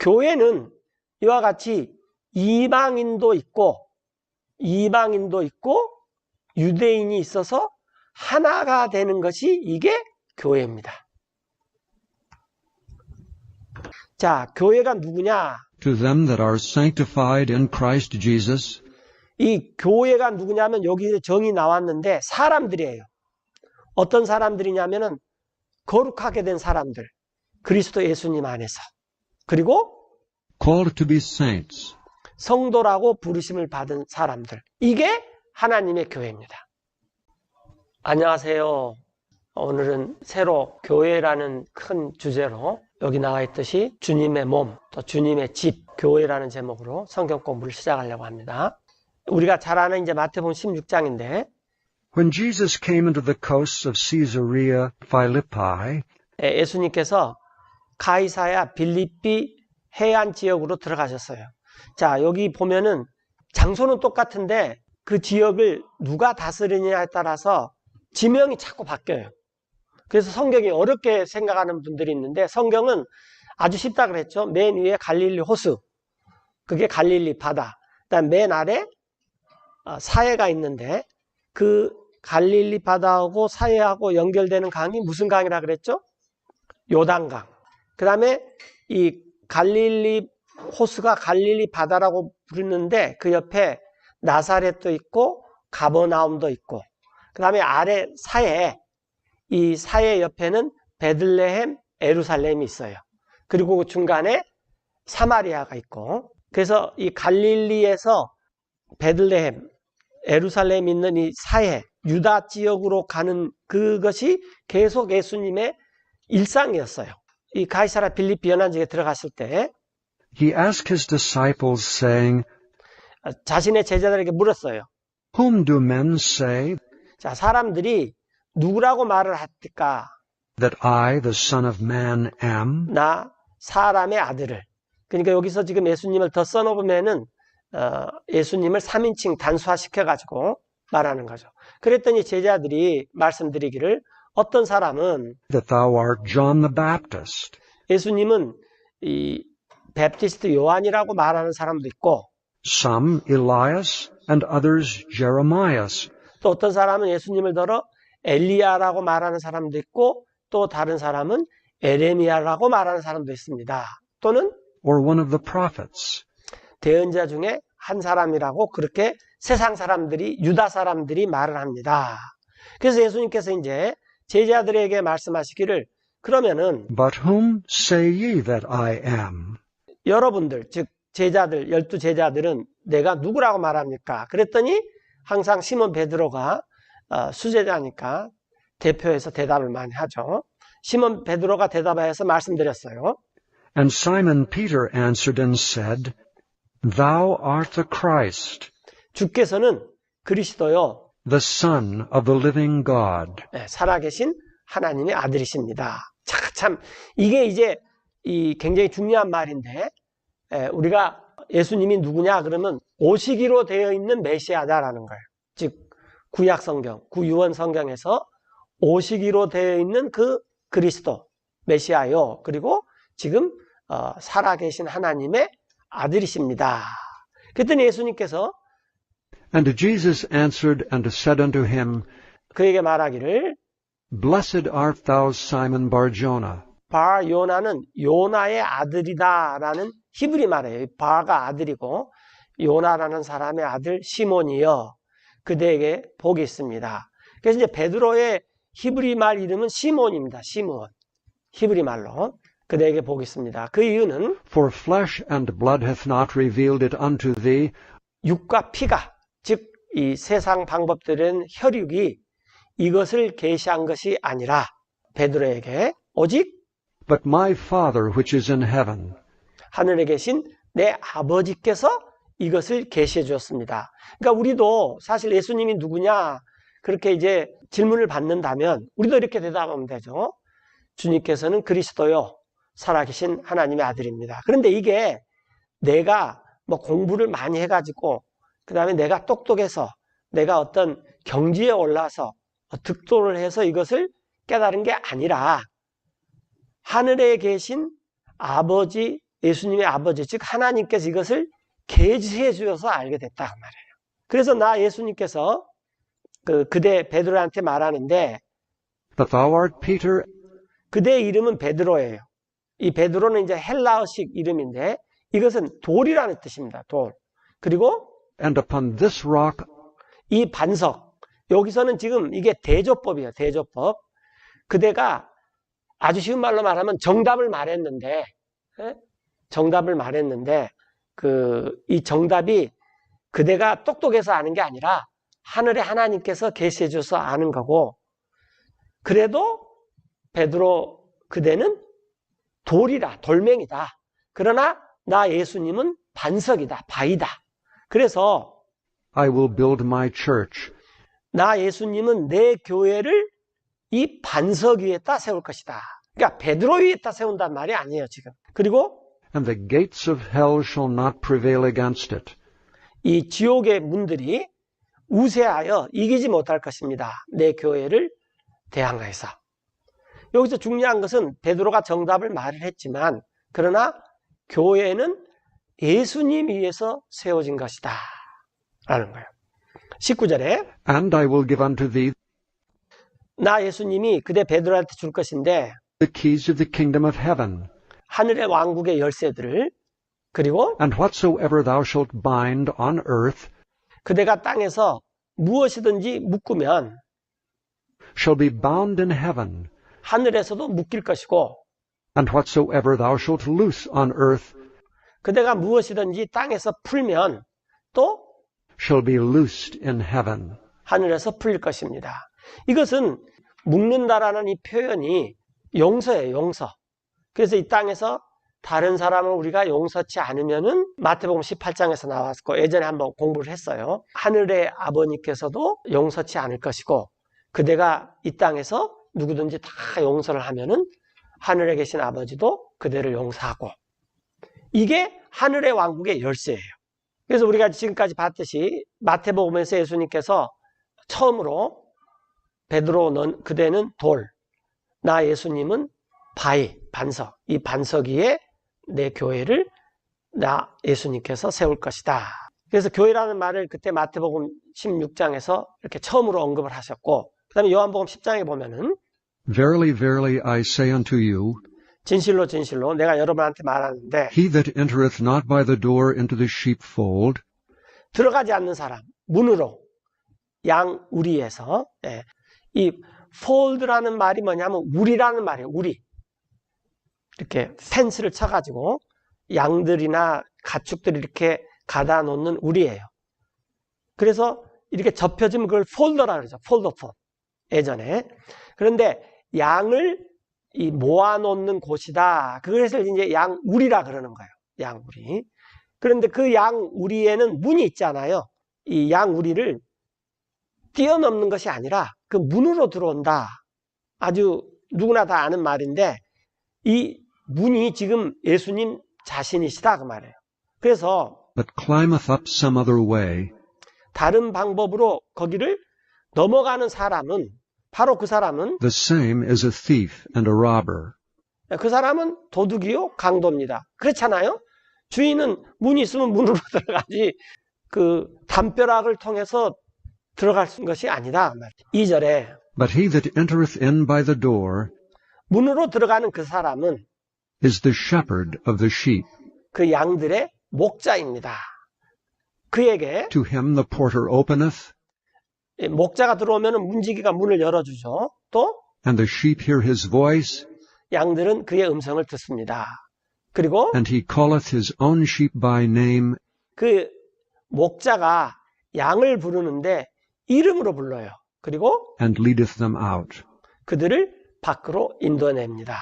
교회는 이와 같이 이방인도 있고 유대인이 있어서 하나가 되는 것이 이게 교회입니다. 자, 교회가 누구냐? To them that are sanctified in Christ Jesus. 이 교회가 누구냐면 여기 정의 나왔는데 사람들이에요. 어떤 사람들이냐면은 거룩하게 된 사람들. 그리스도 예수님 안에서. 그리고 Called to be saints. 성도라고 부르심을 받은 사람들. 이게 하나님의 교회입니다. 안녕하세요. 오늘은 새로 교회라는 큰 주제로 여기 나와 있듯이 주님의 몸, 또 주님의 집, 교회라는 제목으로 성경 공부를 시작하려고 합니다. 우리가 잘 아는 이제 마태복음 16장인데 When Jesus came into the coasts of Caesarea Philippi, 예수님께서 가이사야 빌립비 해안 지역으로 들어가셨어요. 자, 여기 보면은 장소는 똑같은데 그 지역을 누가 다스리느냐에 따라서 지명이 자꾸 바뀌어요. 그래서 성경이 어렵게 생각하는 분들이 있는데 성경은 아주 쉽다 그랬죠. 맨 위에 갈릴리 호수, 그게 갈릴리 바다. 그다음 맨 아래 사해가 있는데 그 갈릴리 바다하고 사해하고 연결되는 강이 무슨 강이라 그랬죠? 요단강. 그 다음에 이 갈릴리 호수가 갈릴리 바다라고 부르는데 그 옆에 나사렛도 있고 가버나움도 있고 그 다음에 아래 사해, 이 사해 옆에는 베들레헴, 예루살렘이 있어요. 그리고 그 중간에 사마리아가 있고 그래서 이 갈릴리에서 베들레헴, 예루살렘이 있는 이 사해, 유다 지역으로 가는 그것이 계속 예수님의 일상이었어요. 이 가이사랴 빌립비 연안지에 들어갔을 때 he asked his disciples, saying, 자신의 제자들에게 물었어요. Whom do men say 자, 사람들이 누구라고 말을 할까? that I, the Son of Man, am? 나 사람의 아들을. 그러니까 여기서 지금 예수님을 더 써놓으면은 예수님을 3인칭 단수화시켜가지고 말하는 거죠. 그랬더니 제자들이 말씀드리기를 어떤 사람은 That thou art John the Baptist. 예수님은 이 베프티스트 요한이라고 말하는 사람도 있고 Some Elias, and others Jeremias, 또 어떤 사람은 예수님을 들어 엘리야라고 말하는 사람도 있고 또 다른 사람은 에레미야라고 말하는 사람도 있습니다. 또는 or one of the prophets. 대언자 중에 한 사람이라고 그렇게 세상 사람들이, 유다 사람들이 말을 합니다. 그래서 예수님께서 이제 제자들에게 말씀하시기를 그러면은 But whom say ye that I am? 여러분들, 즉 제자들, 12제자들은 내가 누구라고 말합니까? 그랬더니 항상 시몬 베드로가 수제자니까 대표해서 대답을 많이 하죠. 시몬 베드로가 대답해서 말씀드렸어요. And Simon Peter answered and said, Thou art the Christ, 주께서는 그리스도요, the Son of the living God. 살아계신 하나님의 아들이십니다. 참 이게 이제 굉장히 중요한 말인데 우리가 예수님이 누구냐 그러면 오시기로 되어 있는 메시아다라는 거예요. 즉 구약 성경, 구유언 성경에서 오시기로 되어 있는 그 그리스도 메시아요. 그리고 지금 살아계신 하나님의 아들이십니다. 그랬더니 예수님께서 And Jesus answered and said unto him, 그에게 말하기를 Blessed art thou, Simon Bar-Jonah. 바 요나는 요나의 아들이다라는 히브리 말이에요. 바가 아들이고 요나라는 사람의 아들 시몬이여 그대에게 복이 있습니다. 그래서 이제 베드로의 히브리 말 이름은 시몬입니다. 시몬. 히브리 말로 그대에게 복이 있습니다. 그 이유는 For flesh and blood hath not revealed it unto thee, 육과 피가 즉 이 세상 방법들은 혈육이 이것을 계시한 것이 아니라 베드로에게 오직 but my Father which is in heaven. 하늘에 계신 내 아버지께서 이것을 계시해 주었습니다. 그러니까 우리도 사실 예수님이 누구냐 그렇게 이제 질문을 받는다면 우리도 이렇게 대답하면 되죠. 주님께서는 그리스도요 살아계신 하나님의 아들입니다. 그런데 이게 내가 뭐 공부를 많이 해가지고 그 다음에 내가 똑똑해서 내가 어떤 경지에 올라서 득도를 해서 이것을 깨달은 게 아니라 하늘에 계신 아버지 예수님의 아버지, 즉 하나님께서 이것을 계시해 주셔서 알게 됐다 그 말이에요. 그래서 나 예수님께서 그대 베드로한테 말하는데 But thou art Peter, 그대의 이름은 베드로예요. 이 베드로는 이제 헬라어식 이름인데 이것은 돌이라는 뜻입니다. 돌. 그리고 and upon this rock 이 반석, 여기서는 지금 이게 대조법이에요. 대조법. 그대가 아주 쉬운 말로 말하면 정답을 말했는데, 정답을 말했는데, 이 정답이 그대가 똑똑해서 아는 게 아니라 하늘의 하나님께서 계시해 줘서 아는 거고, 그래도 베드로 그대는 돌이다, 돌멩이다. 그러나 나 예수님은 반석이다, 바위다. 그래서 I will build my church, 나 예수님은 내 교회를 이 반석 위에다 세울 것이다. 그러니까 베드로 위에다 세운단 말이 아니에요, 지금. 그리고 and the gates of hell shall not prevail against it. 이 지옥의 문들이 우세하여 이기지 못할 것입니다. 내 교회를 대항하여서. 여기서 중요한 것은 베드로가 정답을 말을 했지만 그러나 교회는 예수님 위에서 세워진 것이다 라는 거예요. 19절에 And I will give unto thee 나 예수님이 그대 베드로한테 줄 것인데 the keys of the kingdom of heaven. 하늘의 왕국의 열쇠들을 그리고 And whatsoever thou shalt bind on earth 그대가 땅에서 무엇이든지 묶으면 shall be bound in heaven, 하늘에서도 묶일 것이고 and whatsoever thou shalt loose on earth 그대가 무엇이든지 땅에서 풀면 또 shall be loosed in heaven. 하늘에서 풀릴 것입니다. 이것은 묶는다라는 이 표현이 용서예요, 용서. 그래서 이 땅에서 다른 사람을 우리가 용서치 않으면은 마태복음 18장에서 나왔고 예전에 한번 공부를 했어요. 하늘의 아버님께서도 용서치 않을 것이고 그대가 이 땅에서 누구든지 다 용서를 하면은 하늘에 계신 아버지도 그대를 용서하고 이게 하늘의 왕국의 열쇠예요. 그래서 우리가 지금까지 봤듯이 마태복음에서 예수님께서 처음으로 베드로 그대는 돌, 나 예수님은 바위, 반석, 이 반석 위에 내 교회를 나 예수님께서 세울 것이다. 그래서 교회라는 말을 그때 마태복음 16장에서 이렇게 처음으로 언급을 하셨고 그 다음에 요한복음 10장에 보면은 Verily, verily, I say unto you, 진실로 진실로 내가 여러분한테 말하는데 he that entereth not by the door into the sheepfold 들어가지 않는 사람, 문으로 양 우리에서 이 fold라는 말이 뭐냐면 우리라는 말이에요. 우리. 이렇게 펜스를 쳐가지고 양들이나 가축들이 이렇게 가다 놓는 우리예요. 그래서 이렇게 접혀지면 그걸 폴더라 그러죠. 폴더폰. 예전에. 그런데 양을 이 모아놓는 곳이다. 그것을 이제 양우리라 그러는 거예요. 양우리. 그런데 그 양우리에는 문이 있잖아요. 이 양우리를 뛰어넘는 것이 아니라 그 문으로 들어온다. 아주 누구나 다 아는 말인데 이 문이 지금 예수님 자신이시다 그 말이에요. 그래서 but climbeth up some other way, 다른 방법으로 거기를 넘어가는 사람은 바로 그 사람은 the same is a thief and a robber. 그 사람은 도둑이요 강도입니다. 그렇잖아요. 주인은 문이 있으면 문으로 들어가지 그 담벼락을 통해서 들어갈 것이 아니다. 2절에 But he that entereth in by the door 문으로 들어가는 그 사람은 is the shepherd of the sheep. 그 양들의 목자입니다. 그에게 To him the porter openeth, 목자가 들어오면 문지기가 문을 열어주죠. 또 and the sheep hear his voice, 양들은 그의 음성을 듣습니다. 그리고 and he calleth his own sheep by name, 그 목자가 양을 부르는데 이름으로 불러요. 그리고 and leadeth them out. 그들을 밖으로 인도냅니다.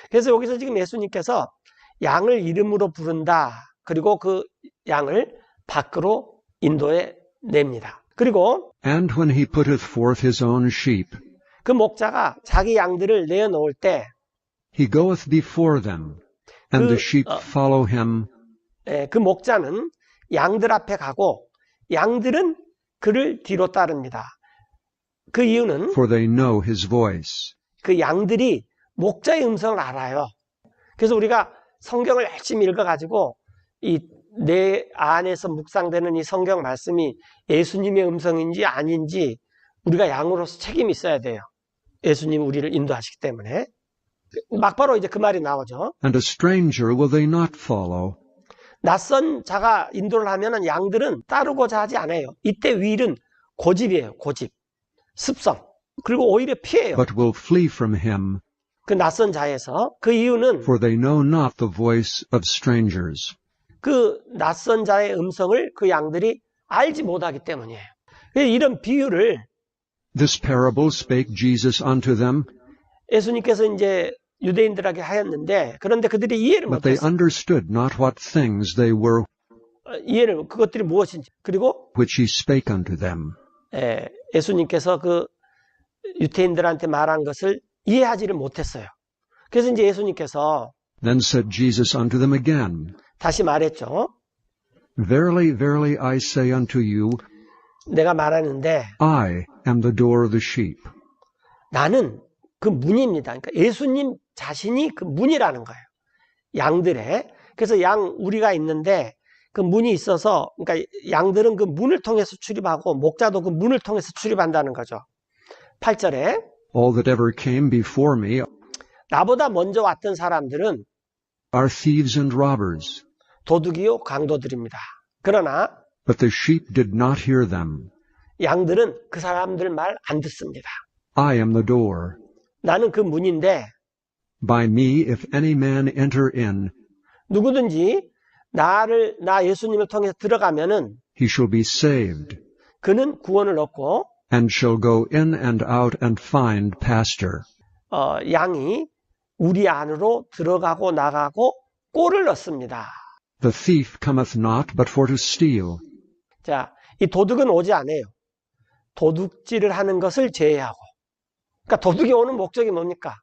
그래서 여기서 지금 예수님께서 양을 이름으로 부른다. 그리고 그 양을 밖으로 인도해 냅니다. 그리고 And when he putteth forth his own sheep, 그 목자가 자기 양들을 내어놓을 때 he goeth before them, and the 그, sheep follow him, 그 목자는 양들 앞에 가고 양들은 그를 뒤로 따릅니다. 그 이유는 for they know his voice. 그 양들이 목자의 음성을 알아요. 그래서 우리가 성경을 열심히 읽어가지고 이 내 안에서 묵상되는 이 성경 말씀이 예수님의 음성인지 아닌지 우리가 양으로서 책임이 있어야 돼요. 예수님이 우리를 인도하시기 때문에. 막바로 이제 그 말이 나오죠. And a stranger will they not follow, 낯선 자가 인도를 하면은 양들은 따르고자 하지 않아요. 이때 윌은 고집이에요. 고집, 습성. 그리고 오히려 피해요. but will flee from him, 그 낯선 자에서. 그 이유는 for they know not the voice of strangers. 그 낯선 자의 음성을 그 양들이 알지 못하기 때문이에요. 이런 비유를 This parable spake Jesus unto them, 예수님께서 이제 유대인들에게 하였는데, 그런데 그들이 이해를 but they 못했어요. understood not what things they were 그것들이 무엇인지. 그리고 which he spake unto them. 예수님께서 그 유대인들한테 말한 것을 이해하지를 못했어요. 그래서 이제 예수님께서 Then said Jesus unto them again, 다시 말했죠. Verily, verily, I say unto you, 내가 말하는데 I am the door of the sheep. 나는 그 문입니다. 그러니까 예수님 자신이 그 문이라는 거예요. 양들의. 그래서 우리가 있는데 그 문이 있어서, 그러니까 양들은 그 문을 통해서 출입하고 목자도 그 문을 통해서 출입한다는 거죠. 8절에 All that ever came before me 나보다 먼저 왔던 사람들은 are thieves and robbers, 도둑이요 강도들입니다. 그러나 but the sheep did not hear them. 양들은 그 사람들 말 안 듣습니다. I am the door. 나는 그 문인데 By me, if any man enter in, 누구든지 나 예수님을 통해서 들어가면은 he shall be saved, 그는 구원을 얻고 and shall go in and out and find pasture. 양이 우리 안으로 들어가고 나가고 꼴을 얻습니다. The thief cometh not but for to steal, 자, 이 도둑은 오지 않아요. 도둑질을 하는 것을 제외하고. 그러니까 도둑이 오는 목적이 뭡니까?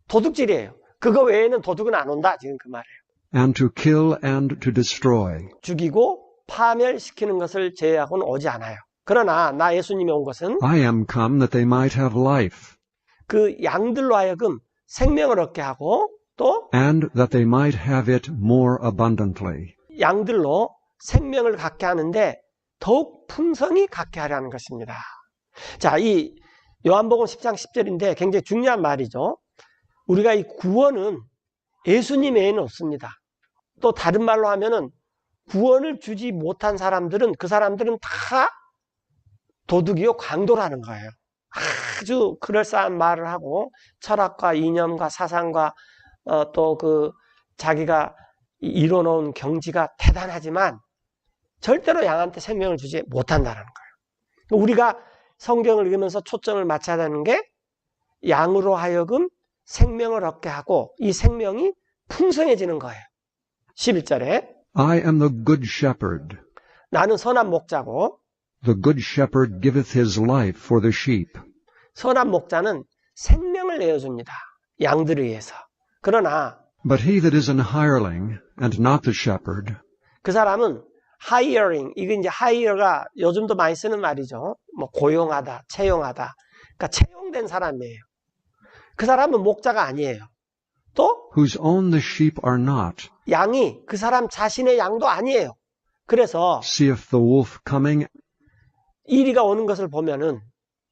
도둑질이에요. 그거 외에는 도둑은 안 온다. 지금 그 말이에요. and to kill and to destroy. 죽이고 파멸시키는 것을 제외하고는 오지 않아요. 그러나 나 예수님이 온 것은 I am come that they might have life, 그 양들로 하여금 생명을 얻게 하고 또 and that they might have it more abundantly. 양들로 생명을 갖게 하는데 더욱 풍성히 갖게 하려는 것입니다. 자, 이 요한복음 10장 10절인데 굉장히 중요한 말이죠. 우리가 이 구원은 예수님 외에는 없습니다. 또 다른 말로 하면은 구원을 주지 못한 사람들은 그 사람들은 다 도둑이요 강도라는 거예요. 아주 그럴싸한 말을 하고 철학과 이념과 사상과 또 그 자기가 이뤄놓은 경지가 대단하지만 절대로 양한테 생명을 주지 못한다는 거예요. 우리가 성경을 읽으면서 초점을 맞춰야 되는 게 양으로 하여금 생명을 얻게 하고 이 생명이 풍성해지는 거예요. 11절에 I am the good shepherd. 나는 선한 목자고 The good shepherd giveth his life for the sheep. 선한 목자는 생명을 내어줍니다. 양들을 위해서. 그러나 But he that is an hireling, and not the shepherd, 그 사람은 hiring, 이게 이제 hire가 요즘도 많이 쓰는 말이죠. 뭐 고용하다, 채용하다. 그러니까 채용된 사람이에요. 그 사람은 목자가 아니에요. 또 whose own the sheep are not, 양이 그 사람 자신의 양도 아니에요. 그래서 seeth the wolf coming, 이리가 오는 것을 보면은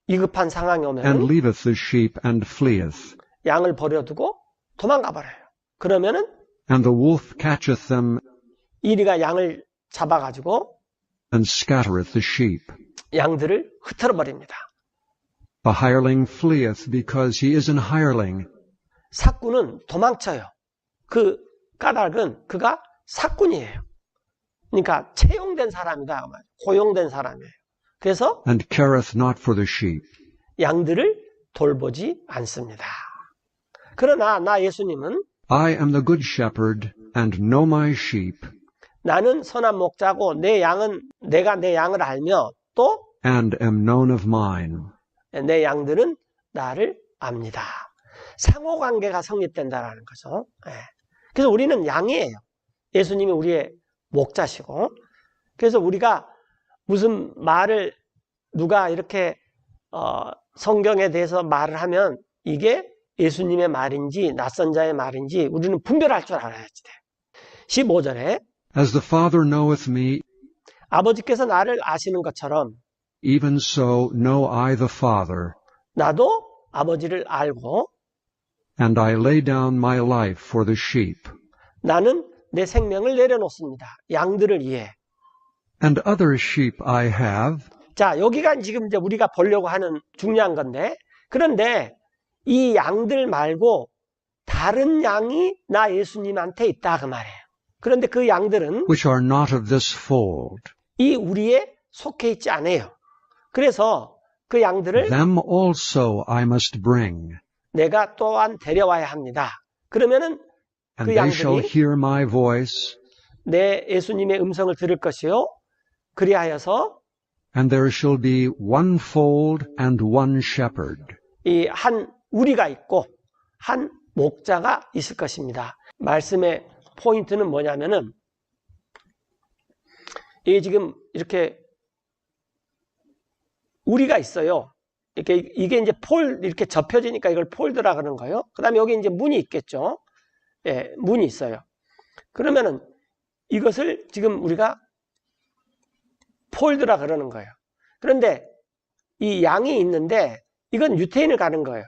위급한 상황이 and 오면 leaveth the sheep, and fleeth. 양을 버려두고 도망가 버려요. 그러면은 And the wolf catcheth them, 이리가 양을 잡아가지고 and scattereth the sheep. 양들을 흩어져 버립니다. The hireling fleeth, because he is an hireling, 삭군은 도망쳐요. 그 까닭은 그가 삭군이에요. 그러니까 채용된 사람이다. 고용된 사람이에요. 그래서 and careth not for the sheep. 양들을 돌보지 않습니다. 그러나 나 예수님은 I am the good shepherd, and know my sheep, 나는 선한 목자고 내가 내 양을 알며 또 and am known of mine. 내 양들은 나를 압니다. 상호관계가 성립된다라는 거죠. 그래서 우리는 양이에요. 예수님이 우리의 목자시고. 그래서 우리가 무슨 말을 누가 이렇게 성경에 대해서 말을 하면 이게 예수님의 말인지 낯선 자의 말인지 우리는 분별할 줄 알아야지 돼. 15절에 As the Father knoweth me, 아버지께서 나를 아시는 것처럼 even so know I the Father, 나도 아버지를 알고 and I lay down my life for the sheep. 나는 내 생명을 내려놓습니다. 양들을 위해. And other sheep I have, 자, 여기가 지금 이제 우리가 보려고 하는 중요한 건데, 그런데 이 양들 말고 다른 양이 나 예수님한테 있다 그 말이에요. 그런데 그 양들은 which are not of this fold. 이 우리에 속해 있지 않아요. 그래서 그 양들을 Them also I must bring, 내가 또한 데려와야 합니다. 그러면은 and 그 they shall 양들이 hear my voice, 내 예수님의 음성을 들을 것이요. 그리하여서 and there shall be one fold and one shepherd. 이 한 우리가 있고 한 목자가 있을 것입니다. 말씀의 포인트는 뭐냐면은 이게 지금 이렇게 우리가 있어요. 이게 이제 이렇게 접혀지니까 이걸 폴드라 그러는 거예요. 그 다음에 여기 이제 문이 있겠죠. 예, 문이 있어요. 그러면은 이것을 지금 우리가 폴드라 그러는 거예요. 그런데 이 양이 있는데 이건 유태인을 가는 거예요.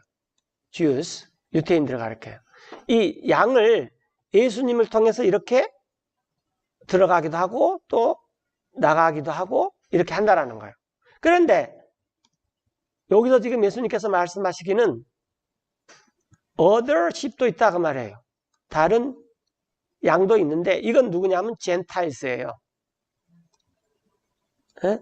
Jews, 유태인들을 가르쳐요. 이 양을 예수님을 통해서 이렇게 들어가기도 하고 또 나가기도 하고 이렇게 한다라는 거예요. 그런데 여기서 지금 예수님께서 말씀하시기는 other sheep도 있다 그 말이에요. 다른 양도 있는데 이건 누구냐면 젠타일스예요. 예?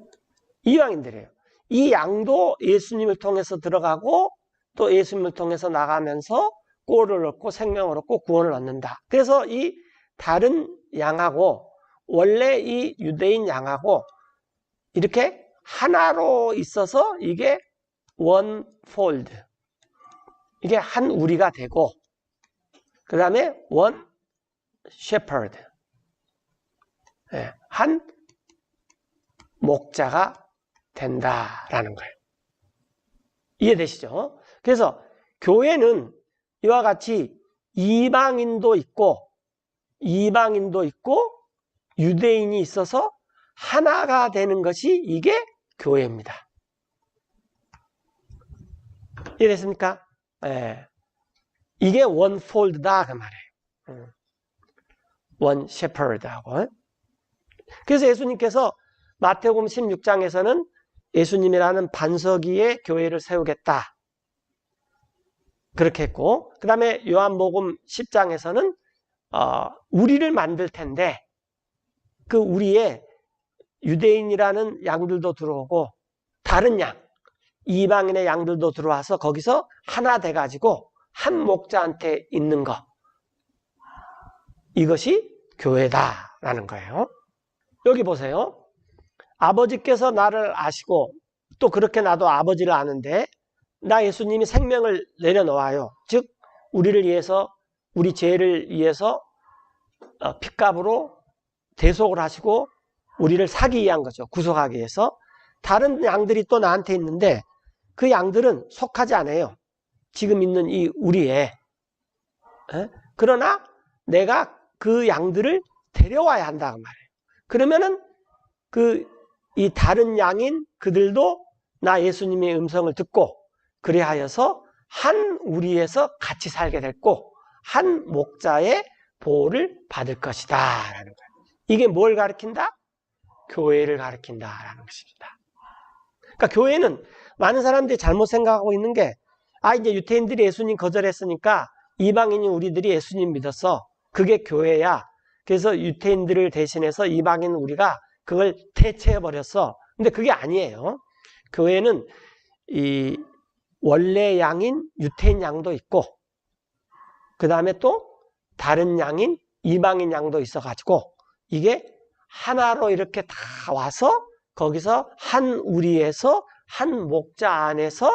이방인들이에요. 이 양도 예수님을 통해서 들어가고 또 예수님을 통해서 나가면서 꼴을 얻고 생명을 얻고 구원을 얻는다. 그래서 이 다른 양하고 원래 이 유대인 양하고 이렇게 하나로 있어서 이게 one fold, 이게 한 우리가 되고 그 다음에 one shepherd, 한 목자가 된다라는 거예요. 이해되시죠? 그래서 교회는 이와 같이 이방인도 있고 유대인이 있어서 하나가 되는 것이 이게 교회입니다. 이해됐습니까? 예. 이게 one fold다 그 말이에요. one shepherd하고. 그래서 예수님께서 마태복음 16장에서는 예수님이라는 반석 위에 교회를 세우겠다. 그렇게 했고, 그 다음에 요한복음 10장에서는 우리를 만들 텐데 그 우리의 유대인이라는 양들도 들어오고 다른 양, 이방인의 양들도 들어와서 거기서 하나 돼가지고 한 목자한테 있는 것, 이것이 교회다라는 거예요. 여기 보세요. 아버지께서 나를 아시고 또 그렇게 나도 아버지를 아는데 나 예수님이 생명을 내려놓아요. 즉 우리를 위해서, 우리 죄를 위해서 핏값으로 대속을 하시고 우리를 사기 위한 거죠. 구속하기 위해서. 다른 양들이 또 나한테 있는데 그 양들은 속하지 않아요. 지금 있는 이 우리에. 그러나 내가 그 양들을 데려와야 한다 그 말이에요. 그러면은 이 다른 양인 그들도 나 예수님의 음성을 듣고 그리하여서 한 우리에서 같이 살게 됐고 한 목자의 보호를 받을 것이다 라는 거예요. 이게 뭘 가리킨다? 교회를 가리킨다라는 것입니다. 그러니까 교회는 많은 사람들이 잘못 생각하고 있는 게 이제 유태인들이 예수님 거절했으니까 이방인이 우리들이 예수님 믿었어. 그게 교회야. 그래서 유태인들을 대신해서 이방인 우리가 그걸 대체해버렸어. 근데 그게 아니에요. 교회는 이 원래 양인 유태인 양도 있고 그 다음에 또 다른 양인 이방인 양도 있어가지고 이게 하나로 이렇게 다 와서 거기서 한 우리에서 한 목자 안에서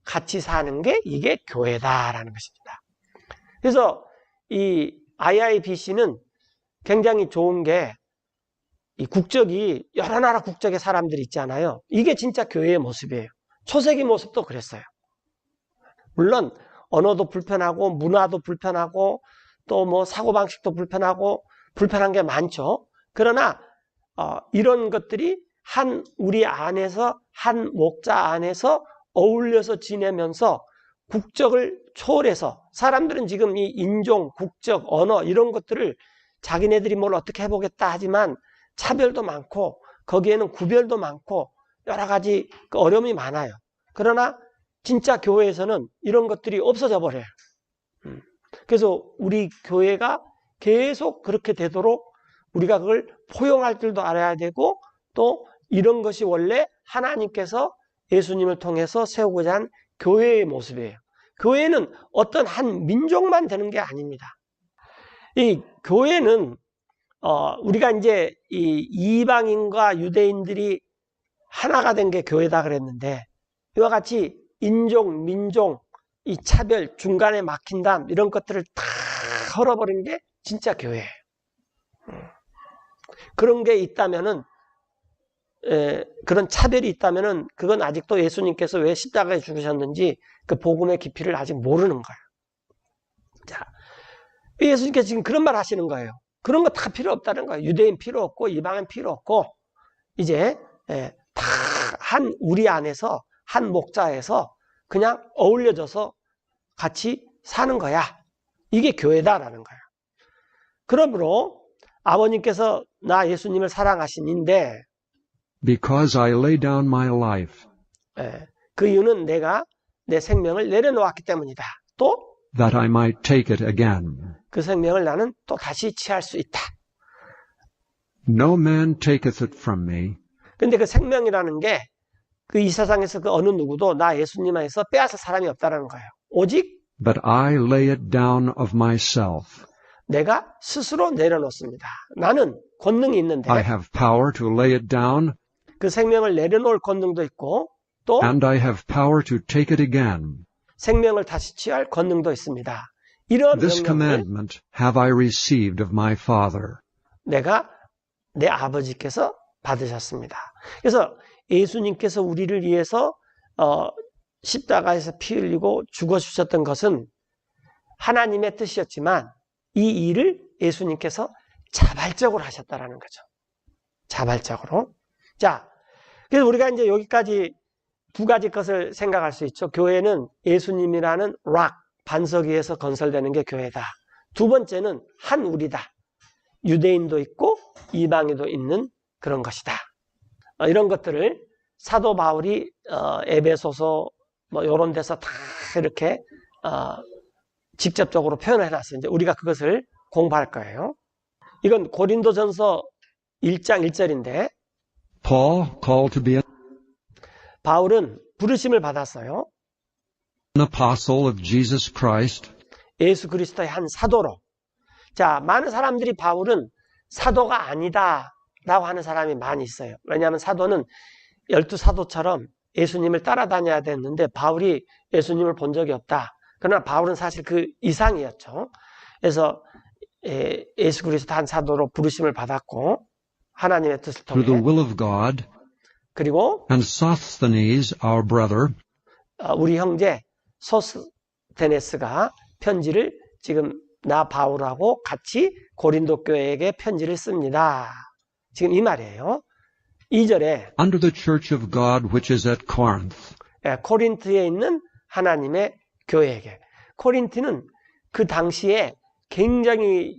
같이 사는 게 이게 교회다라는 것입니다. 그래서 이 IIBC는 굉장히 좋은 게 이 국적이 여러 나라 국적의 사람들이 있잖아요. 이게 진짜 교회의 모습이에요. 초세기 모습도 그랬어요. 물론 언어도 불편하고 문화도 불편하고 또 뭐 사고방식도 불편하고 불편한 게 많죠. 그러나 이런 것들이 우리 안에서 한 목자 안에서 어울려서 지내면서 국적을 초월해서 사람들은 지금 이 인종, 국적, 언어 이런 것들을 자기네들이 뭘 어떻게 해보겠다 하지만 차별도 많고 거기에는 구별도 많고 여러 가지 어려움이 많아요. 그러나 진짜 교회에서는 이런 것들이 없어져 버려요. 그래서 우리 교회가 계속 그렇게 되도록 우리가 그걸 포용할 줄도 알아야 되고 또 이런 것이 원래 하나님께서 예수님을 통해서 세우고자 한 교회의 모습이에요. 교회는 어떤 한 민족만 되는 게 아닙니다. 이 교회는 우리가 이제 이 이방인과 유대인들이 하나가 된 게 교회다 그랬는데 이와 같이 인종, 민족, 이 차별, 중간에 막힌담 이런 것들을 다 헐어버린 게 진짜 교회예요. 그런 게 있다면은 그런 차별이 있다면은 그건 아직도 예수님께서 왜 십자가에 죽으셨는지 그 복음의 깊이를 아직 모르는 거예요. 자, 예수님께서 지금 그런 말 하시는 거예요. 그런 거 다 필요 없다는 거예요. 유대인 필요 없고 이방인 필요 없고 이제 다 우리 안에서 한 목자에서 그냥 어울려져서 같이 사는 거야. 이게 교회다라는 거예요. 그러므로 아버님께서 나 예수님을 사랑하신인데 Because I lay down my life, 그 이유는 내가 내 생명을 내려놓았기 때문이다. 또 that I might take it again. 그 생명을 나는 또 다시 취할 수 있다. No man taketh it from me, 근데 그 생명이라는 게 그 이 세상에서 그 어느 누구도 나 예수님 안에서 빼앗을 사람이 없다는 거예요. 오직 but I lay it down of myself. 내가 스스로 내려놓습니다. 나는 권능이 있는데 I have power to lay it down, 그 생명을 내려놓을 권능도 있고 또 and I have power to take it again. 생명을 다시 취할 권능도 있습니다. 이런 This 명령을 commandment have I received of my Father. 내가 내 아버지께서 받으셨습니다. 그래서 예수님께서 우리를 위해서 십자가에서 피 흘리고 죽어주셨던 것은 하나님의 뜻이었지만 이 일을 예수님께서 자발적으로 하셨다라는 거죠. 자발적으로. 자, 그래서 우리가 이제 여기까지 두 가지 것을 생각할 수 있죠. 교회는 예수님이라는 락, 반석 위에서 건설되는 게 교회다. 두 번째는 한 우리다. 유대인도 있고 이방인도 있는 그런 것이다. 이런 것들을 사도 바울이 에베소서 뭐 이런 데서 다 이렇게 직접적으로 표현을 해놨어요. 이제 우리가 그것을 공부할 거예요. 이건 고린도전서 1장 1절인데 Paul, called to be an 바울은 부르심을 받았어요. apostle of Jesus Christ, 예수 그리스도의 한 사도로. 자, 많은 사람들이 바울은 사도가 아니다 라고 하는 사람이 많이 있어요. 왜냐하면 사도는 12사도처럼 예수님을 따라다녀야 됐는데 바울이 예수님을 본 적이 없다. 그러나 바울은 사실 그 이상이었죠. 그래서 예수 그리스도 한 사도로 부르심을 받았고 하나님의 뜻을 through the 통해 will of God, 그리고 and Sosthenes, our brother, 우리 형제 소스테네스가 편지를 지금 나 바울하고 같이 고린도 교회에게 편지를 씁니다. 지금 이 말이에요. 2절에 unto the church of God which is at Corinth, 코린트에 있는 하나님의 교회에게. 코린트는 그 당시에 굉장히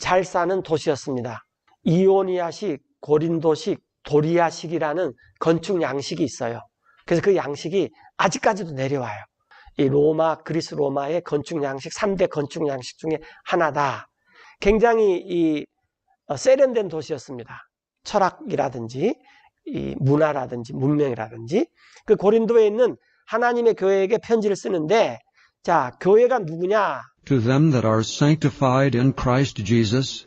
잘 사는 도시였습니다. 이오니아식, 고린도식, 도리아식이라는 건축 양식이 있어요. 그래서 그 양식이 아직까지도 내려와요. 이 로마, 그리스 로마의 건축 양식, 3대 건축 양식 중에 하나다. 굉장히 세련된 도시였습니다. 철학이라든지 이 문화라든지 문명이라든지. 그 고린도에 있는 하나님의 교회에게 편지를 쓰는데, 자, 교회가 누구냐? to them that are sanctified in Christ Jesus,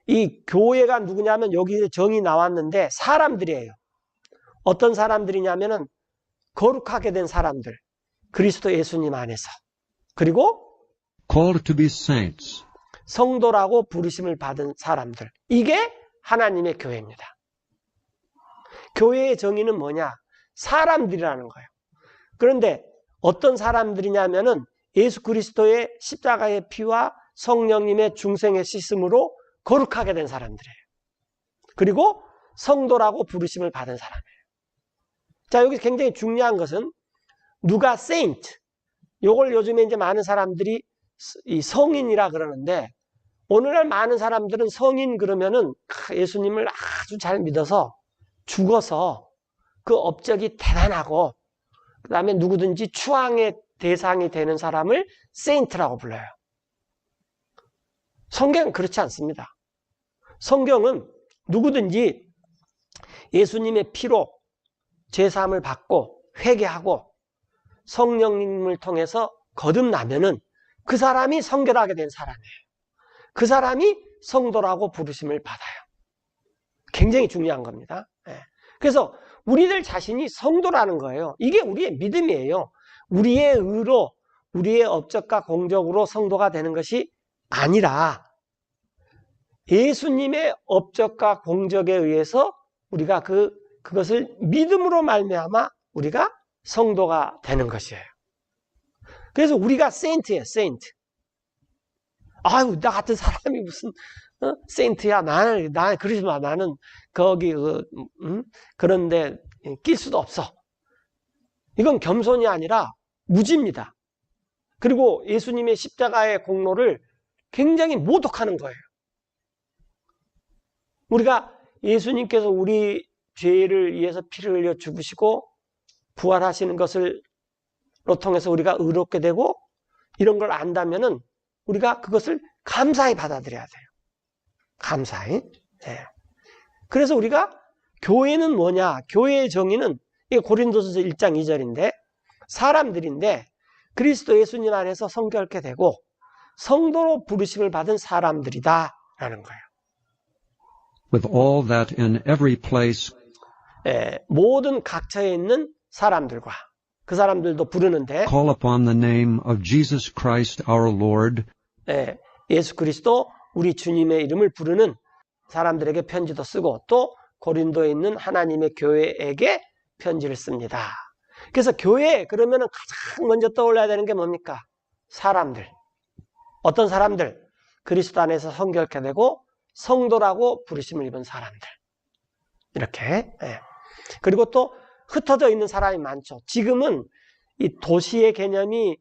이 교회가 누구냐면 여기 정의 나왔는데 사람들이에요. 어떤 사람들이냐면은 거룩하게 된 사람들. 그리스도 예수님 안에서. 그리고 called to be saints, 성도라고 부르심을 받은 사람들. 이게 하나님의 교회입니다. 교회의 정의는 뭐냐? 사람들이라는 거예요. 그런데 어떤 사람들이냐면은 예수 그리스도의 십자가의 피와 성령님의 중생의 씻음으로 거룩하게 된 사람들이에요. 그리고 성도라고 부르심을 받은 사람이에요. 자, 여기 굉장히 중요한 것은 누가 saint, 요걸 요즘에 이제 많은 사람들이 이 성인이라 그러는데, 오늘날 많은 사람들은 성인 그러면은 예수님을 아주 잘 믿어서 죽어서 그 업적이 대단하고 그 다음에 누구든지 추앙의 대상이 되는 사람을 세인트라고 불러요. 성경은 그렇지 않습니다. 성경은 누구든지 예수님의 피로 죄사함을 받고 회개하고 성령님을 통해서 거듭나면은 그 사람이 성결하게 된 사람이에요. 그 사람이 성도라고 부르심을 받아요. 굉장히 중요한 겁니다. 그래서 우리들 자신이 성도라는 거예요. 이게 우리의 믿음이에요. 우리의 의로, 우리의 업적과 공적으로 성도가 되는 것이 아니라 예수님의 업적과 공적에 의해서 우리가 그것을 믿음으로 말미암아 우리가 성도가 되는 것이에요. 그래서 우리가 세인트예요, 세인트. 아유, 나 같은 사람이 무슨 세인트야. 나는 그러지 마. 나는 거기 그런데 낄 수도 없어. 이건 겸손이 아니라 무지입니다. 그리고 예수님의 십자가의 공로를 굉장히 모독하는 거예요. 우리가 예수님께서 우리 죄를 위해서 피를 흘려 죽으시고 부활하시는 것을 통해서 우리가 의롭게 되고 이런 걸 안다면은 우리가 그것을 감사히 받아들여야 돼요. 감사히. 네. 그래서 우리가 교회는 뭐냐? 교회의 정의는 이게 고린도서 1장 2절인데 사람들인데 그리스도 예수님 안에서 성결케 되고 성도로 부르심을 받은 사람들이다 라는 거예요. With all that in every place, 모든 각처에 있는 사람들과 그 사람들도 부르는데 call upon the name of Jesus Christ our Lord, 예수 그리스도 우리 주님의 이름을 부르는 사람들에게 편지도 쓰고 또 고린도에 있는 하나님의 교회에게 편지를 씁니다. 그래서 교회 그러면은 가장 먼저 떠올라야 되는 게 뭡니까? 사람들. 어떤 사람들? 그리스도 안에서 성결케 되고 성도라고 부르심을 입은 사람들. 이렇게. 그리고 또 흩어져 있는 사람이 많죠. 지금은 이 도시의 개념이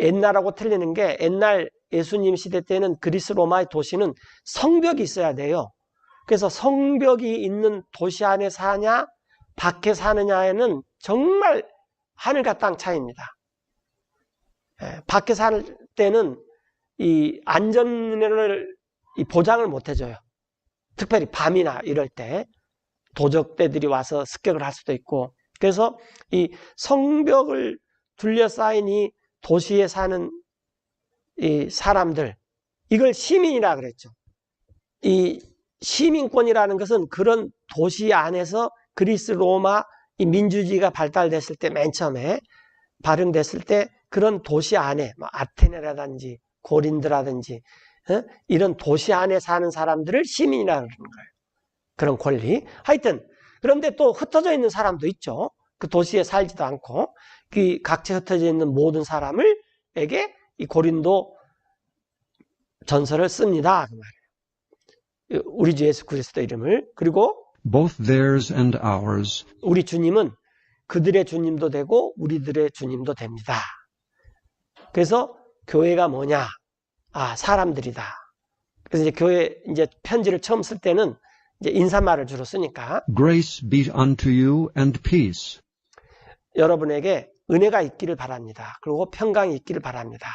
옛날하고 틀리는 게 옛날 예수님 시대 때는 그리스 로마의 도시는 성벽이 있어야 돼요. 그래서 성벽이 있는 도시 안에 사냐 밖에 사느냐에는 정말 하늘과 땅 차이입니다. 밖에 살 때는 이 안전을 보장을 못 해줘요. 특별히 밤이나 이럴 때 도적대들이 와서 습격을 할 수도 있고 그래서 이 성벽을 둘러싸인 이 도시에 사는 이 사람들 이걸 시민이라 그랬죠. 이 시민권이라는 것은 그런 도시 안에서 그리스 로마 이 민주주의가 발달됐을 때 맨 처음에 발흥됐을 때 그런 도시 안에 뭐 아테네라든지 고린도라든지 이런 도시 안에 사는 사람들을 시민이라 그러는 거예요. 그런 권리. 하여튼 그런데 또 흩어져 있는 사람도 있죠. 그 도시에 살지도 않고 그 각처에 흩어져 있는 모든 사람을에게 이 고린도 전서를 씁니다. 그 말이에요. 우리 주 예수 그리스도 이름을. 그리고 both theirs and ours, 우리 주님은 그들의 주님도 되고 우리들의 주님도 됩니다. 그래서 교회가 뭐냐? 아, 사람들이다. 그래서 이제 교회 이제 편지를 처음 쓸 때는 이제 인사말을 주로 쓰니까 grace be unto you and peace 여러분에게 은혜가 있기를 바랍니다. 그리고 평강이 있기를 바랍니다.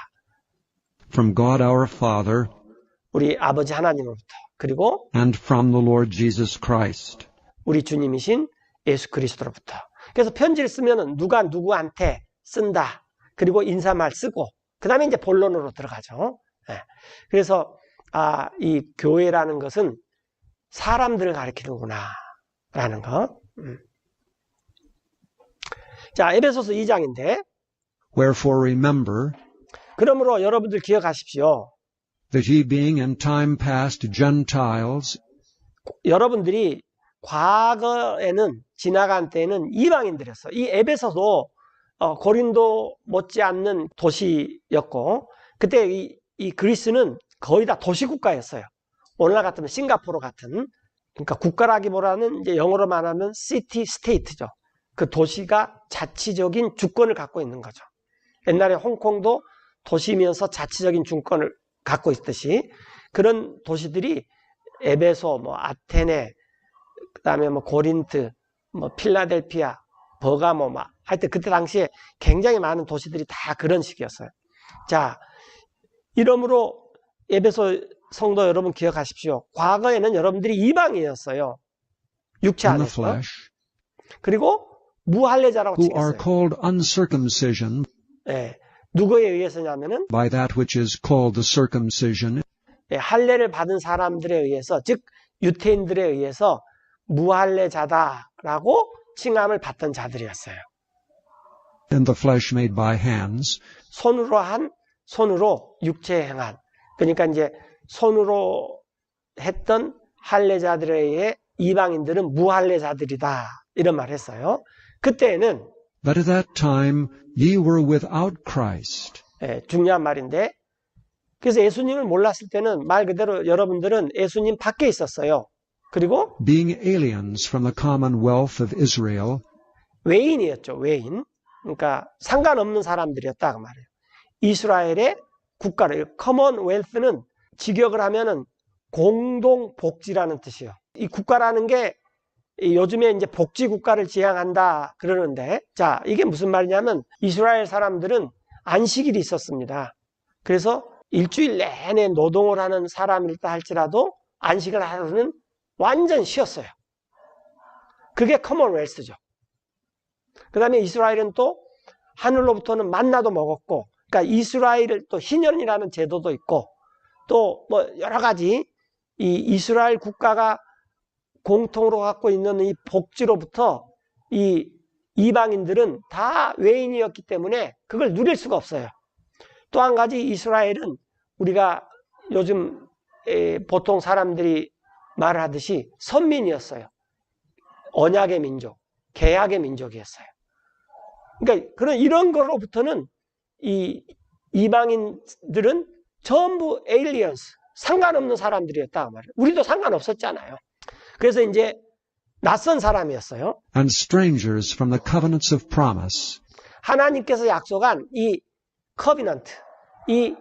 from God our Father 우리 아버지 하나님으로부터 그리고 and from the Lord Jesus Christ. 우리 주님이신 예수 그리스도로부터. 그래서 편지를 쓰면은 누가 누구한테 쓴다. 그리고 인사말 쓰고 그 다음에 이제 본론으로 들어가죠. 그래서 이 교회라는 것은 사람들을 가리키는구나 라는 거. 자, 에베소서 2장인데 Wherefore remember 그러므로 여러분들 기억하십시오. that ye being in time past Gentiles 여러분들이 과거에는 지나간 때는 이방인들이었어. 이 에베소도 고린도 못지않는 도시였고, 그때 이 그리스는 거의 다 도시국가였어요. 오늘날 같으면 싱가포르 같은, 그러니까 국가라기보다는 이제 영어로 말하면 시티 스테이트죠. 그 도시가 자치적인 주권을 갖고 있는 거죠. 옛날에 홍콩도 도시면서 자치적인 주권을 갖고 있듯이 그런 도시들이 에베소, 뭐 아테네, 그다음에 뭐 고린트, 뭐 필라델피아, 버가모, 막 하여튼 그때 당시에 굉장히 많은 도시들이 다 그런 식이었어요. 자, 이러므로 에베소 성도 여러분 기억하십시오. 과거에는 여러분들이 이방인이었어요. 육체 in the 안에서. flesh, 그리고 무할례자라고 who are 칭했어요. called uncircumcision 예, 누구에 의해서냐면은 by that which is called the circumcision 예, 할례를 받은 사람들에 의해서, 즉 유태인들에 의해서 무할례자다라고 칭함을 받던 자들이었어요. in the flesh made by hands, 손으로 육체에 행한. 그러니까 이제 손으로 했던 할례자들에 의해 이방인들은 무할례자들이다. 이런 말을 했어요. 그때는 but at that time ye were without Christ, 예, 중요한 말인데, 그래서 예수님을 몰랐을 때는 말 그대로 여러분들은 예수님 밖에 있었어요. 그리고 being aliens from the commonwealth of Israel, 외인이었죠. 외인. 그러니까 상관없는 사람들이었다 그 말이에요. 이스라엘의 국가를, 커먼웰스는 직역을 하면은 공동복지라는 뜻이에요. 이 국가라는 게 요즘에 이제 복지 국가를 지향한다 그러는데, 자, 이게 무슨 말이냐면 이스라엘 사람들은 안식일이 있었습니다. 그래서 일주일 내내 노동을 하는 사람이다 할지라도 안식을 하루는 완전 쉬었어요. 그게 커먼웰스죠. 그 다음에 이스라엘은 또 하늘로부터는 만나도 먹었고, 그러니까 이스라엘을 또 희년이라는 제도도 있고, 또 뭐 여러 가지 이 이스라엘 국가가 공통으로 갖고 있는 이 복지로부터 이 이방인들은 다 외인이었기 때문에 그걸 누릴 수가 없어요. 또 한 가지 이스라엘은 우리가 요즘 보통 사람들이 말하듯이 선민이었어요. 언약의 민족, 계약의 민족이었어요. 그러니까 이런 거로부터는 이 이방인들은 전부 에일리언스, 상관없는 사람들이었다 말이에요. 우리도 상관없었잖아요. 그래서 이제 낯선 사람이었어요. and strangers from the covenants of promise, 하나님께서 약속한 이 커비넌트, 이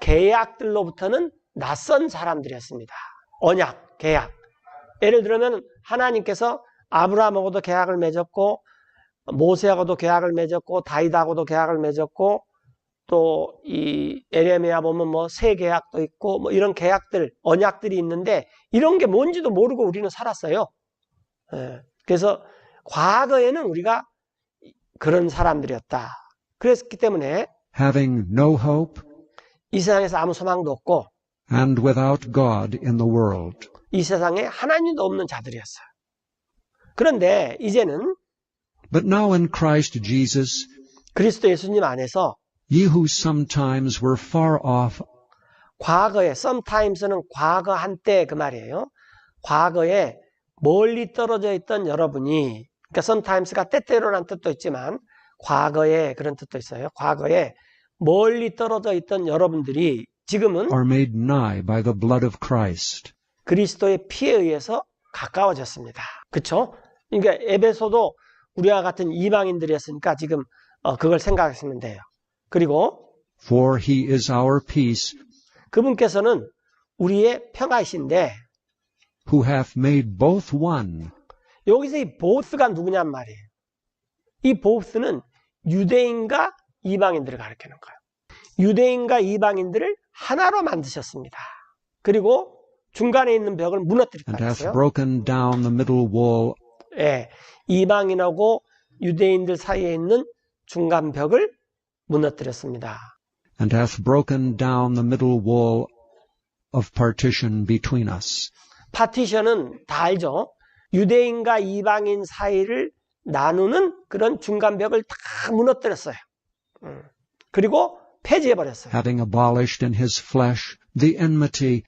계약들로부터는 낯선 사람들이었습니다. 언약, 계약. 예를 들면 하나님께서 아브라함하고도 계약을 맺었고, 모세하고도 계약을 맺었고, 다윗하고도 계약을 맺었고, 또 이 에레미야 보면 뭐 새 계약도 있고 뭐 이런 계약들, 언약들이 있는데 이런 게 뭔지도 모르고 우리는 살았어요. 그래서 과거에는 우리가 그런 사람들이었다. 그랬기 때문에 having no hope 이 세상에서 아무 소망도 없고 and without God in the world. 이 세상에 하나님도 없는 자들이었어요. 그런데 이제는 But now in Christ Jesus, 그리스도 예수님 안에서 ye who sometimes were far off 과거에, sometimes는 과거 한때 그 말이에요. 과거에 멀리 떨어져 있던 여러분이, 그러니까 sometimes가 때때로라는 뜻도 있지만 과거에 그런 뜻도 있어요. 과거에 멀리 떨어져 있던 여러분들이 지금은 are made nigh by the blood of Christ. 그리스도의 피에 의해서 가까워졌습니다. 그렇죠? 그러니까 에베소도 우리와 같은 이방인들이었으니까 지금 그걸 생각하시면 돼요. 그리고 For he is our peace, 그분께서는 우리의 평화이신데 who hath made both one, 여기서 이 보스가 누구냔 말이에요. 이 보스는 유대인과 이방인들을 가리키는 거예요. 유대인과 이방인들을 하나로 만드셨습니다. 그리고 중간에 있는 벽을 무너뜨렸다 and hath 했어요. broken down the middle wall 예, 이방인하고 유대인들 사이에 있는 중간 벽을 무너뜨렸습니다. and hath broken down the middle wall of partition between us. 파티션은 다 알죠? 유대인과 이방인 사이를 나누는 그런 중간 벽을 다 무너뜨렸어요. 그리고 폐지해버렸어요. Having abolished in his flesh the enmity,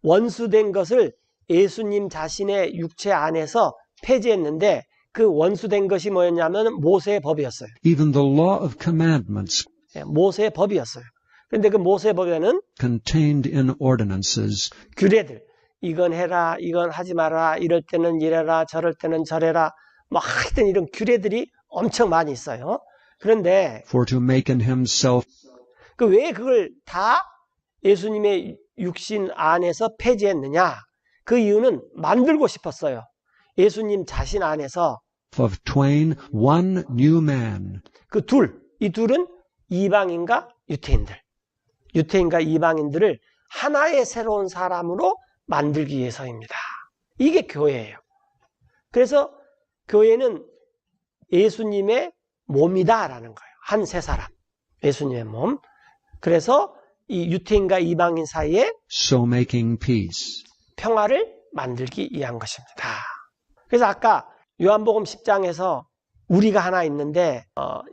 원수된 것을 예수님 자신의 육체 안에서 폐지했는데 그 원수된 것이 뭐였냐면 모세의 법이었어요. Even the law of commandments 예, 모세의 법이었어요. 그런데 그 모세의 법에는 contained in ordinances 규례들, 이건 해라, 이건 하지 마라, 이럴 때는 이래라, 저럴 때는 저래라, 뭐 하여튼 이런 규례들이 엄청 많이 있어요. 그런데 for to make in himself 그 왜 그걸 다 예수님의 육신 안에서 폐지했느냐? 그 이유는 만들고 싶었어요. 예수님 자신 안에서 of twain one new man, 그 이 둘은 이방인과 유태인들, 유태인과 이방인들을 하나의 새로운 사람으로 만들기 위해서입니다. 이게 교회예요. 그래서 교회는 예수님의 몸이다라는 거예요. 한 세 사람, 예수님의 몸. 그래서 이 유태인과 이방인 사이에 so making peace. 평화를 만들기 위한 것입니다. 그래서 아까 요한복음 10장에서 우리가 하나 있는데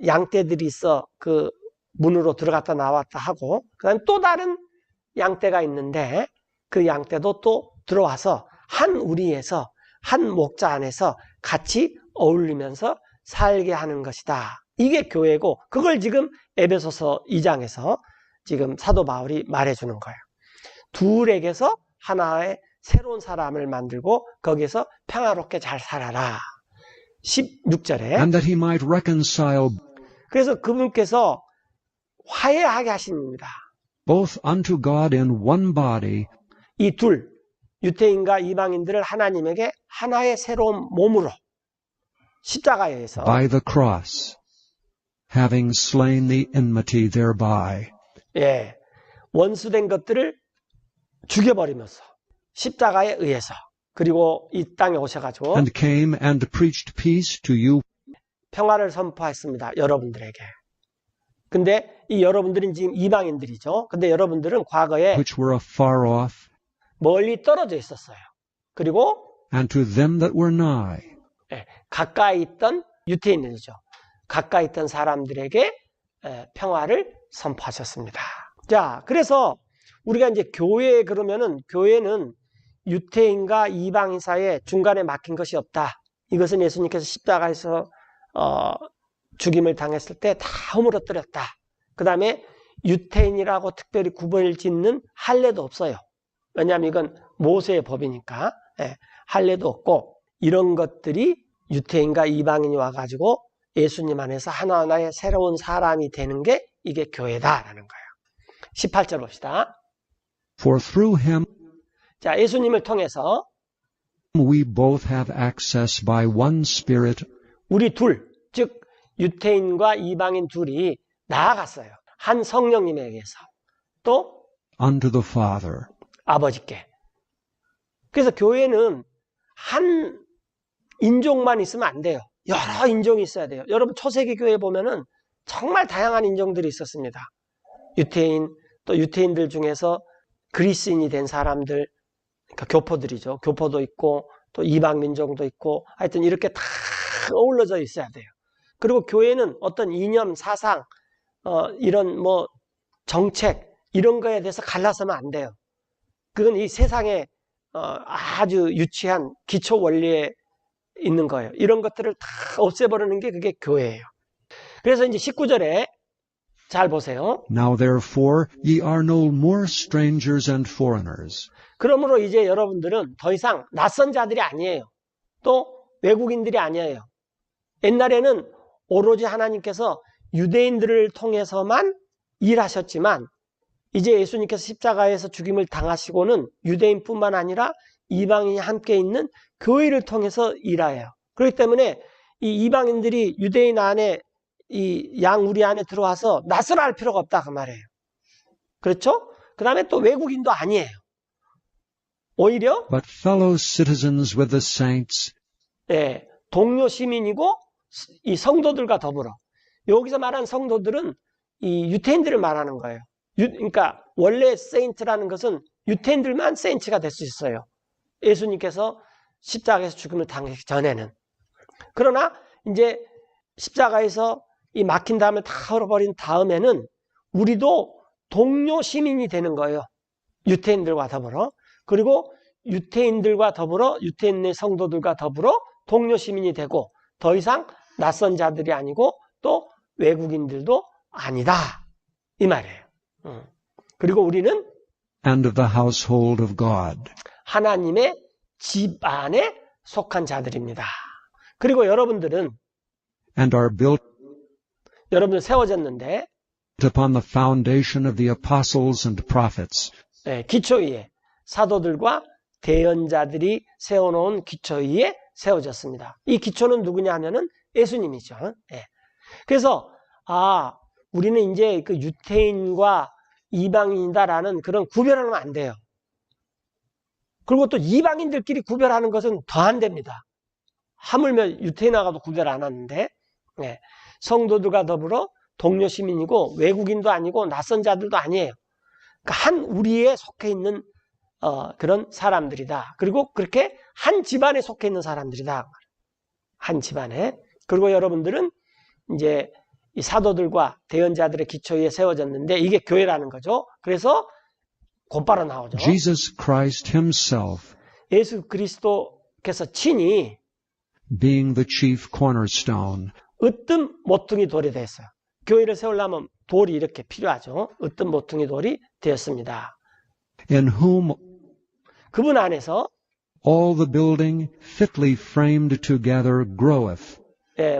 양떼들이 있어 그 문으로 들어갔다 나왔다 하고 그다음에 또 다른 양떼가 있는데 그 양떼도 또 들어와서 한 우리에서 한 목자 안에서 같이 어울리면서 살게 하는 것이다. 이게 교회고 그걸 지금 에베소서 2장에서 지금 사도 바울이 말해주는 거예요. 둘에게서 하나의 새로운 사람을 만들고 거기에서 평화롭게 잘 살아라. 16절에 And that he might reconcile 그래서 그분께서 화해하게 하십니다. both unto God in one body 이 둘, 유태인과 이방인들을 하나님에게 하나의 새로운 몸으로 십자가에서 by the cross, having slain the enmity thereby. 예, 원수된 것들을 죽여버리면서 십자가에 의해서 그리고 이 땅에 오셔가지고 And came and preached peace to you 평화를 선포했습니다. 여러분들에게. 근데 이 여러분들은 지금 이방인들이죠. 근데 여러분들은 과거에 which were afar off, 멀리 떨어져 있었어요. 그리고 and to them that were nigh. 예, 가까이 있던 유태인들이죠. 가까이 있던 사람들에게 평화를 선포하셨습니다. 자, 그래서 우리가 이제 교회 그러면은 교회는 유태인과 이방인 사이에 중간에 막힌 것이 없다. 이것은 예수님께서 십자가에서 죽임을 당했을 때 다 허물어뜨렸다. 그 다음에 유태인이라고 특별히 구분을 짓는 할례도 없어요. 왜냐하면 이건 모세의 법이니까 할례도 없고 이런 것들이 유태인과 이방인이 와가지고 예수님 안에서 하나하나의 새로운 사람이 되는 게 이게 교회다라는 거예요. 18절 봅시다. For through him 자, 예수님을 통해서 we both have access by one Spirit 우리 둘, 즉 유태인과 이방인 둘이 나아갔어요. 한 성령님에게서 또 unto the Father. 아버지께. 그래서 교회는 한 인종만 있으면 안 돼요. 여러 인종이 있어야 돼요. 여러분 초세기 교회 보면은 정말 다양한 인종들이 있었습니다. 유태인, 또 유태인들 중에서 그리스인이 된 사람들, 그러니까 교포들이죠. 교포도 있고 또 이방 민족도 있고 하여튼 이렇게 다 어울러져 있어야 돼요. 그리고 교회는 어떤 이념, 사상, 이런 뭐 정책 이런 거에 대해서 갈라서면 안 돼요. 그건 이 세상에 아주 유치한 기초 원리에 있는 거예요. 이런 것들을 다 없애버리는 게 그게 교회예요. 그래서 이제 19절에 잘 보세요. Now therefore ye are no more strangers and foreigners, 그러므로 이제 여러분들은 더 이상 낯선 자들이 아니에요. 또 외국인들이 아니에요. 옛날에는 오로지 하나님께서 유대인들을 통해서만 일하셨지만 이제 예수님께서 십자가에서 죽임을 당하시고는 유대인뿐만 아니라 이방인이 함께 있는 교회를 통해서 일해요. 그렇기 때문에 이 이방인들이 유대인 안에 이 양우리 안에 들어와서 낯설어 할 필요가 없다 그 말이에요. 그렇죠? 그 다음에 또 외국인도 아니에요. 오히려 but fellow citizens with the saints, 예, 동료 시민이고 이 성도들과 더불어. 여기서 말하는 성도들은 이 유태인들을 말하는 거예요. 그러니까 원래 세인트라는 것은 유태인들만 세인트가 될 수 있어요. 예수님께서 십자가에서 죽음을 당하기 전에는. 그러나 이제 십자가에서 이 막힌 다음에 다 헐어버린 다음에는 우리도 동료 시민이 되는 거예요. 유태인들과 더불어. 그리고 유태인들과 더불어 유태인의 성도들과 더불어 동료 시민이 되고 더 이상 낯선 자들이 아니고 또 외국인들도 아니다. 이 말이에요. 그리고 우리는 and of the household of God. 하나님의 집안에 속한 자들입니다. 그리고 여러분들은 And are built 여러분들 세워졌는데 upon the foundation of the apostles and prophets, 기초 위에 사도들과 대언자들이 세워놓은 기초 위에 세워졌습니다. 이 기초는 누구냐 하면은 예수님이죠. 그래서 우리는 이제 그 유태인과 이방인이다라는 그런 구별을 하면 안 돼요. 그리고 또 이방인들끼리 구별하는 것은 더 안 됩니다. 하물며 유태인하고도 구별 안 하는데 성도들과 더불어 동료 시민이고 외국인도 아니고 낯선 자들도 아니에요. 그러니까 한 우리에 속해 있는 그런 사람들이다. 그리고 그렇게 한 집안에 속해 있는 사람들이다. 한 집안에. 그리고 여러분들은 이제 이 사도들과 대언자들의 기초 위에 세워졌는데 이게 교회라는 거죠. 그래서 곧바로 나오죠. Jesus Christ himself 예수 그리스도께서 친히 being the chief cornerstone, 으뜸 모퉁이 돌이 됐어요. 교회를 세우려면 돌이 이렇게 필요하죠. 으뜸 모퉁이 돌이 되었습니다. in whom 그분 안에서 all the building fitly framed together groweth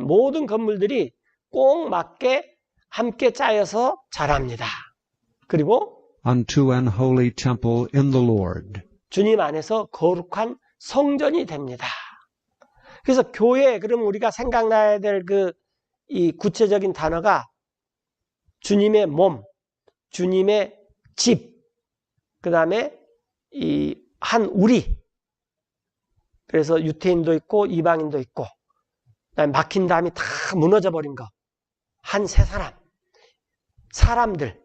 모든 건물들이 꼭 맞게 함께 짜여서 자랍니다. 그리고 unto an holy temple in the Lord. 주님 안에서 거룩한 성전이 됩니다. 그래서 교회, 그럼 우리가 생각나야 될 이 구체적인 단어가 주님의 몸, 주님의 집, 그 다음에 이 한 우리. 그래서 유태인도 있고 이방인도 있고, 그다음에 막힌 담이 다 무너져 버린 거, 한 세 사람, 사람들,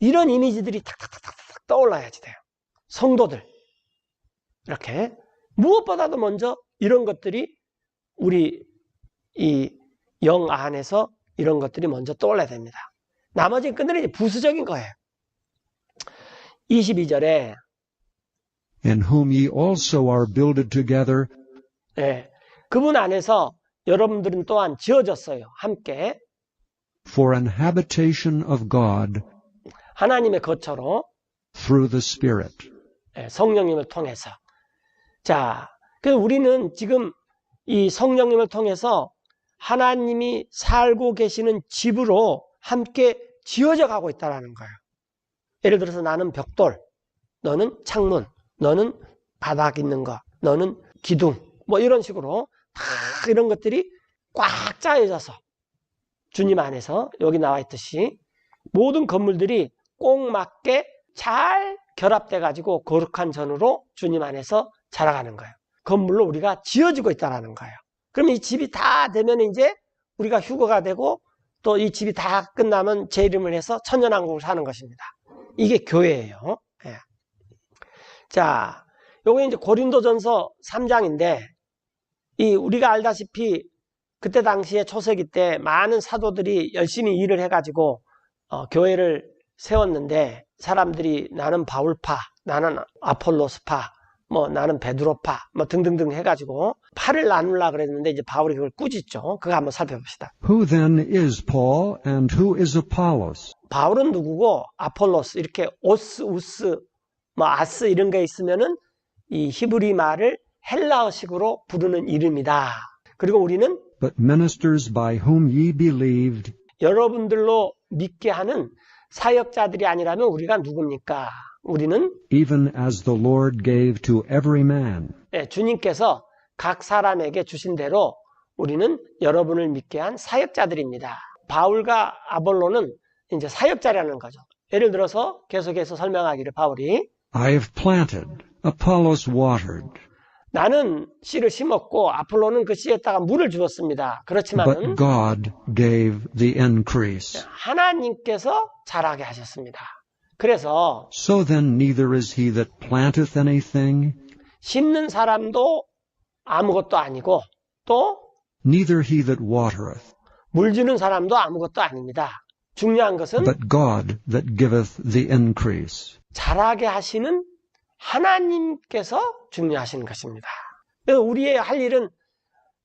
이런 이미지들이 탁탁탁탁 떠올라야지 돼요. 성도들. 이렇게 무엇보다도 먼저 이런 것들이 우리 이 영 안에서 이런 것들이 먼저 떠올라야 됩니다. 나머지는 끝내는 부수적인 거예요. 22절에 in whom ye also are builded together 그분 안에서 여러분들은 또한 지어졌어요. 함께 for an habitation of God 하나님의 거처로 through the Spirit. 성령님을 통해서. 자, 그래서 우리는 지금 이 성령님을 통해서 하나님이 살고 계시는 집으로 함께 지어져 가고 있다는 거예요. 예를 들어서 나는 벽돌, 너는 창문, 너는 바닥 있는 거, 너는 기둥, 뭐 이런 식으로 다 이런 것들이 꽉 짜여져서 주님 안에서 여기 나와 있듯이 모든 건물들이 꼭 맞게 잘 결합돼 가지고 거룩한 전으로 주님 안에서 자라가는 거예요. 건물로 우리가 지어지고 있다는 거예요. 그럼 이 집이 다 되면 이제 우리가 휴거가 되고 또 이 집이 다 끝나면 재림을 해서 천년왕국을 사는 것입니다. 이게 교회예요. 자, 요게 이제 고린도전서 3장인데 이 우리가 알다시피 그때 당시에 초세기 때 많은 사도들이 열심히 일을 해가지고 교회를 세웠는데 사람들이 나는 바울파, 나는 아폴로스파, 뭐 나는 베드로파, 뭐 등등등 해가지고 파를 나누려고 그랬는데 이제 바울이 그걸 꾸짖죠. 그거 한번 살펴봅시다. Who then is Paul and who is Apollos? 바울은 누구고 아폴로스 이렇게 오스, 우스, 뭐 아스 이런 게 있으면은 이 히브리 말을 헬라어식으로 부르는 이름이다. 그리고 우리는 But ministers by whom ye believed 여러분들로 믿게 하는 사역자들이 아니라면 우리가 누굽니까? 우리는 even as the Lord gave to every man. 주님께서 각 사람에게 주신 대로 우리는 여러분을 믿게 한 사역자들입니다. 바울과 아볼로는 이제 사역자라는 거죠. 예를 들어서 계속해서 설명하기를 바울이 I have planted, Apollos watered, 나는 씨를 심었고 아폴로는 그 씨에다가 물을 주었습니다. 그렇지만은 but God gave the increase. 하나님께서 자라게 하셨습니다. 그래서 So then neither is he that planteth anything, 심는 사람도 아무것도 아니고 또 neither he that watereth, 물 주는 사람도 아무것도 아닙니다. 중요한 것은 but God that giveth the increase. 자라게 하시는 하나님께서 중요하신 것입니다. 그래서 우리의 할 일은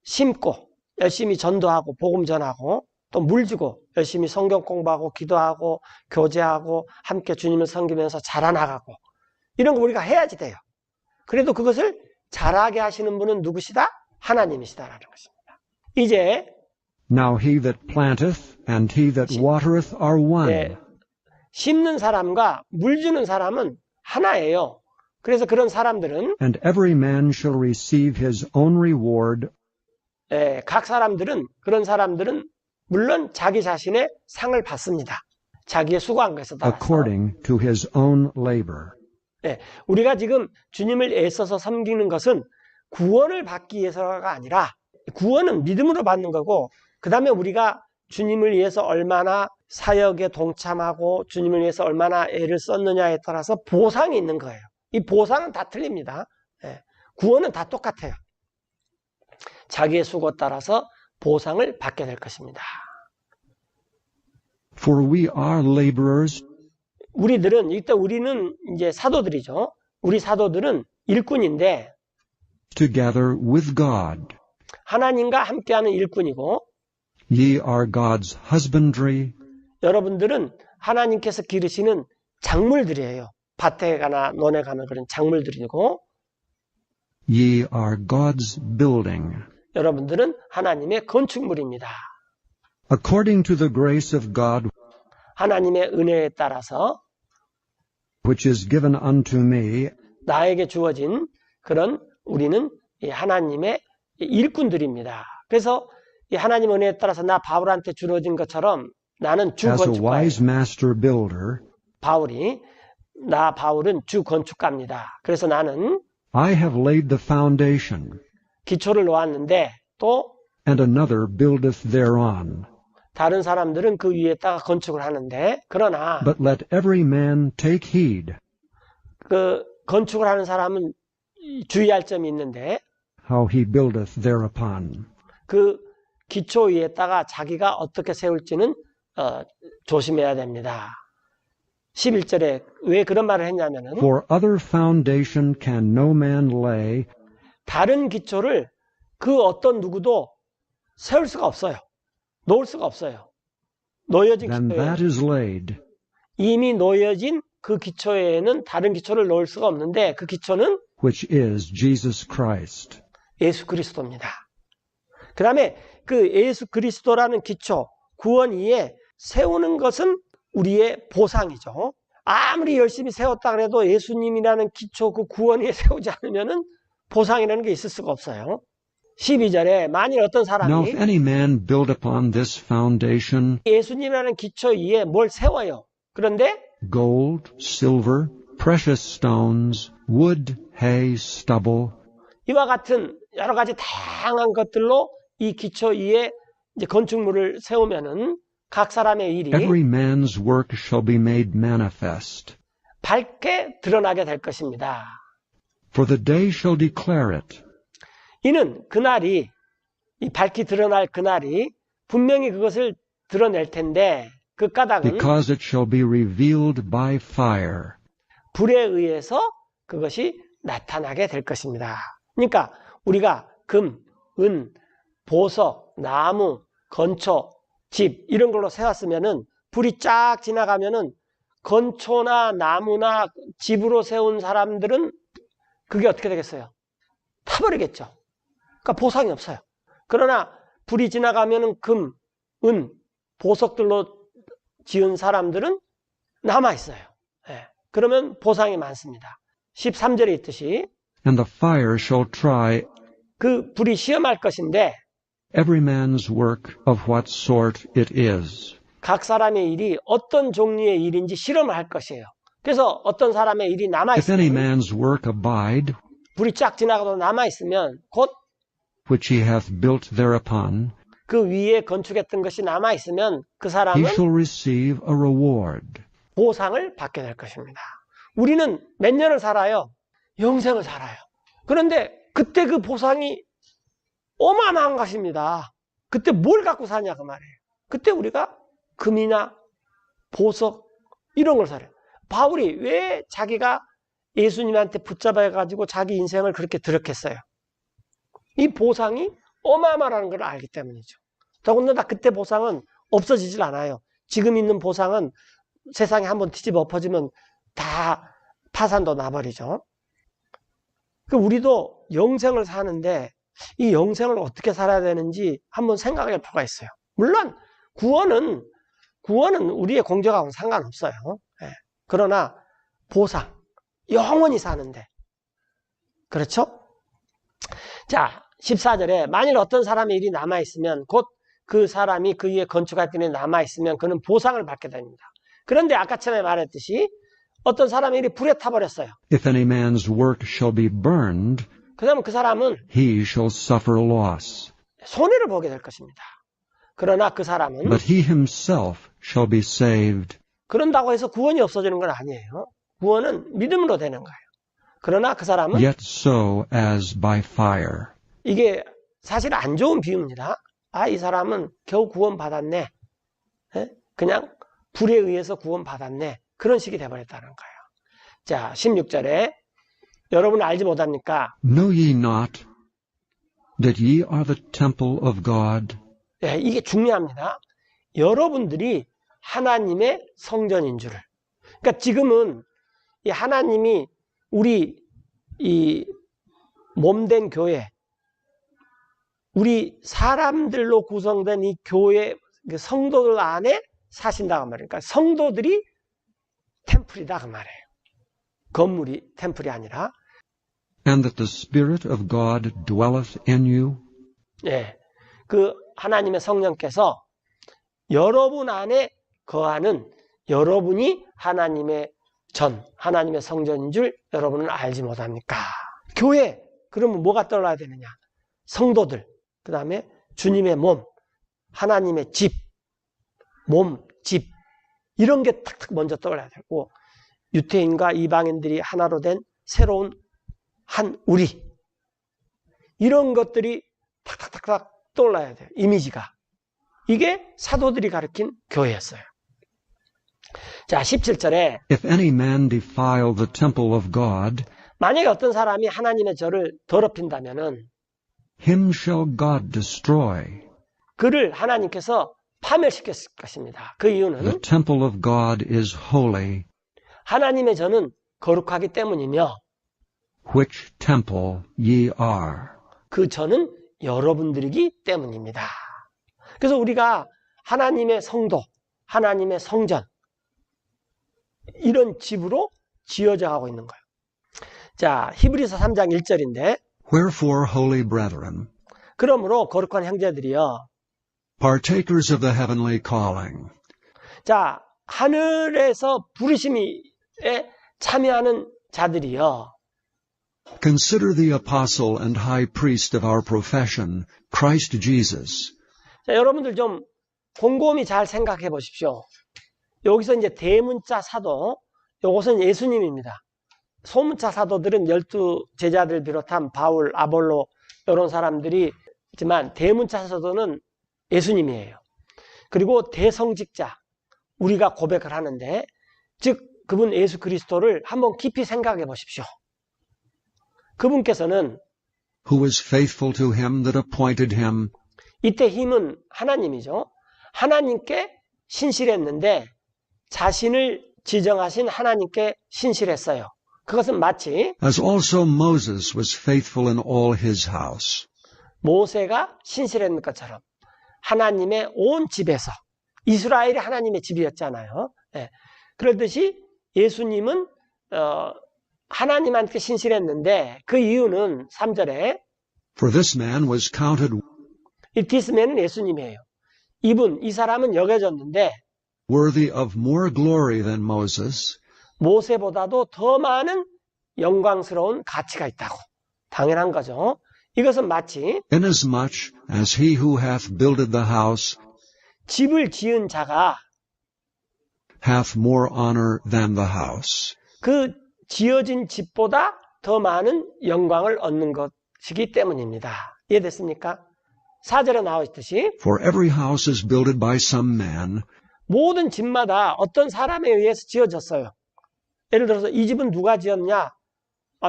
심고 열심히 전도하고 복음 전하고 또 물 주고 열심히 성경 공부하고 기도하고 교제하고 함께 주님을 섬기면서 자라나가고 이런 거 우리가 해야지 돼요. 그래도 그것을 잘하게 하시는 분은 누구시다? 하나님이시다라는 것입니다. 이제 Now he that planteth and he that watereth are one. 심는 사람과 물 주는 사람은 하나예요. 그래서 그런 사람들은 And every man shall receive his own reward 각 사람들은 그런 사람들은 물론 자기 자신의 상을 받습니다. 자기의 수고한 것에 따라서. according to his own labor. 우리가 지금 주님을 애써서 섬기는 것은 구원을 받기 위해서가 아니라 구원은 믿음으로 받는 거고 그 다음에 우리가 주님을 위해서 얼마나 사역에 동참하고 주님을 위해서 얼마나 애를 썼느냐에 따라서 보상이 있는 거예요. 이 보상은 다 틀립니다. 구원은 다 똑같아요. 자기의 수고 따라서 보상을 받게 될 것입니다. For we are laborers. 우리들은 이때 우리는 이제 사도들이죠. 우리 사도들은 일꾼인데 Together with God. 하나님과 함께하는 일꾼이고 Ye are God's husbandry. 여러분들은 하나님께서 기르시는 작물들이에요. 밭에 가나 논에 가면 그런 작물들이고 Ye are God's building. 여러분들은 하나님의 건축물입니다. According to the grace of God 하나님의 은혜에 따라서 which is given unto me 나에게 주어진 그런 우리는 이 하나님의 일꾼들입니다. 그래서 이 하나님 은혜에 따라서 나 바울한테 주어진 것처럼 나는 주 as a 건축가예요. wise master builder. 바울은 주 건축가입니다. 그래서 나는 I have laid the foundation, 기초를 놓았는데 또 and another buildeth thereon. 다른 사람들은 그 위에다가 건축을 하는데 그러나 But let every man take heed 그 건축을 하는 사람은 주의할 점이 있는데 how he buildeth thereupon. 그 기초 위에다가 자기가 어떻게 세울지는 조심해야 됩니다. 11절에 왜 그런 말을 했냐면은 For other foundation can no man lay 다른 기초를 그 어떤 누구도 세울 수가 없어요. 놓을 수가 없어요. 놓여진 than 기초에 that is laid, 이미 놓여진 그 기초에는 다른 기초를 놓을 수가 없는데 그 기초는 which is Jesus Christ. 예수 그리스도입니다. 그 다음에 그 예수 그리스도라는 기초, 구원 위에 세우는 것은 우리의 보상이죠. 아무리 열심히 세웠다 그래도 예수님이라는 기초, 그 구원 위에 세우지 않으면은 보상이라는 게 있을 수가 없어요. 12절에 만일 어떤 Now if 사람이 any man build upon this foundation 예수님이라는 기초 위에 뭘 세워요. 그런데 gold, silver, precious stones, wood, hay, stubble, 이와 같은 여러 가지 다양한 것들로 이 기초 위에 이제 건축물을 세우면은 각 사람의 일이 every man's work shall be made manifest. 밝게 드러나게 될 것입니다. For the day shall declare it, 이는 그날이 이 밝히 드러날 그날이 분명히 그것을 드러낼 텐데 그 까닭은 because it shall be revealed by fire. 불에 의해서 그것이 나타나게 될 것입니다. 그러니까 우리가 금, 은, 보석, 나무, 건초, 집 이런 걸로 세웠으면은 불이 쫙 지나가면은 건초나 나무나 집으로 세운 사람들은 그게 어떻게 되겠어요? 타버리겠죠. 그러니까 보상이 없어요. 그러나 불이 지나가면은 금, 은, 보석들로 지은 사람들은 남아있어요. 그러면 보상이 많습니다. 13절에 있듯이 And the fire shall try 그 불이 시험할 것인데 every man's work of what sort it is. 각 사람의 일이 어떤 종류의 일인지 실험을 할 것이에요. 그래서 어떤 사람의 일이 If any 남아있으면 man's work abide, 불이 쫙 지나가도 남아있으면 곧 그 which he hath built thereupon, 위에 건축했던 것이 남아있으면 그 he 사람은 shall receive a reward. 보상을 받게 될 것입니다. 우리는 몇 년을 살아요? 영생을 살아요. 그런데 그때 그 보상이 어마어마한 것입니다. 그때 뭘 갖고 사냐 그 말이에요. 그때 우리가 금이나 보석 이런 걸 살아요. 바울이 왜 자기가 예수님한테 붙잡아가지고 자기 인생을 그렇게 들었겠어요? 이 보상이 어마어마하다는 걸 알기 때문이죠. 더군다나 그때 보상은 없어지질 않아요. 지금 있는 보상은 세상에 한번 뒤집어 엎어지면 다 파산도 나버리죠. 우리도 영생을 사는데 이 영생을 어떻게 살아야 되는지 한번 생각할 필요가 있어요. 물론 구원은 우리의 공적하고는 상관없어요. 예. 그러나 보상, 영원히 사는데. 그렇죠? 자, 14절에 만일 어떤 사람의 일이 남아있으면 곧 그 사람이 그 위에 건축할 일이 남아있으면 그는 보상을 받게 됩니다. 그런데 아까 전에 말했듯이 어떤 사람의 일이 불에 타버렸어요. If any man's work shall be burned, 그러면 그 사람은 he shall suffer loss. 손해를 보게 될 것입니다. 그러나 그 사람은 But he himself shall be saved. 그런다고 해서 구원이 없어지는 건 아니에요. 구원은 믿음으로 되는 거예요. 그러나 그 사람은 Yet so as by fire. 이게 사실 안 좋은 비유입니다. 이 사람은 겨우 구원받았네. 그냥 불에 의해서 구원받았네. 그런 식이 돼버렸다는 거예요. 자, 16절에 여러분 알지 못합니까? Know ye not that ye are the temple of God? 이게 중요합니다. 여러분들이 하나님의 성전인 줄을. 그러니까 지금은 이 하나님이 우리 이 몸된 교회, 우리 사람들로 구성된 이 교회 성도들 안에 사신다고 말이에요. 그러니까 성도들이 템플이다 그 말이에요. 건물이 템플이 아니라. And that the Spirit of God dwelleth in you? 예, 그 하나님의 성령께서 여러분 안에 거하는 여러분이 하나님의 하나님의 성전인 줄 여러분은 알지 못합니까? 교회, 그러면 뭐가 떠올라야 되느냐? 성도들, 그 다음에 주님의 몸, 하나님의 집, 몸, 집, 이런 게 탁탁 먼저 떠올라야 되고, 유태인과 이방인들이 하나로 된 새로운 한 우리, 이런 것들이 탁탁탁탁 떠올라야 돼요. 이미지가. 이게 사도들이 가르친 교회였어요. 자, 17절에 If any man defile the temple of God, 만약에 어떤 사람이 하나님의 절을 더럽힌다면은 him shall God destroy. 그를 하나님께서 파멸시켰을 것입니다. 그 The 이유는 temple of God is holy, 하나님의 전은 거룩하기 때문이며 which temple ye are. 그 전은 여러분들이기 때문입니다. 그래서 우리가 하나님의 성도, 하나님의 성전, 이런 집으로 지어져 가고 있는 거예요. 자, 히브리서 3장 1절인데 Wherefore, holy brethren, 그러므로 거룩한 형제들이여, partakers of the heavenly calling, 자, 하늘에서 부르심에 참여하는 자들이여, consider the apostle and high priest of our profession, Christ Jesus. 자, 여러분들 좀 곰곰이 잘 생각해 보십시오. 여기서 이제 대문자 사도, 이것은 예수님입니다. 소문자 사도들은 12 제자들 비롯한 바울, 아볼로 이런 사람들이 있지만 대문자 사도는 예수님이에요. 그리고 대성직자, 우리가 고백을 하는데, 즉 그분 예수 그리스도를 한번 깊이 생각해 보십시오. 그분께서는 who was faithful to him that appointed him, 이때 힘은 하나님이죠. 하나님께 신실했는데 자신을 지정하신 하나님께 신실했어요. 그것은 마치 as also Moses was faithful in all his house. 모세가 신실했는 것처럼 하나님의 온 집에서, 이스라엘이 하나님의 집이었잖아요. 네. 그러듯이 예수님은 하나님한테 신실했는데 그 이유는 3절에 For this man was counted 이 디스맨은 예수님이에요. 이 사람은 여겨졌는데 worthy of more glory than Moses, 모세보다도 더 많은 영광스러운 가치가 있다고. 당연한 거죠. 이것은 마치 inasmuch as he who hath builded the house 집을 지은 자가 hath more honor than the house. 그 지어진 집보다 더 많은 영광을 얻는 것이기 때문입니다. 이해됐습니까? 4절에 나와 있듯이 For every house is builded by some man, 모든 집마다 어떤 사람에 의해서 지어졌어요. 예를 들어서 이 집은 누가 지었냐?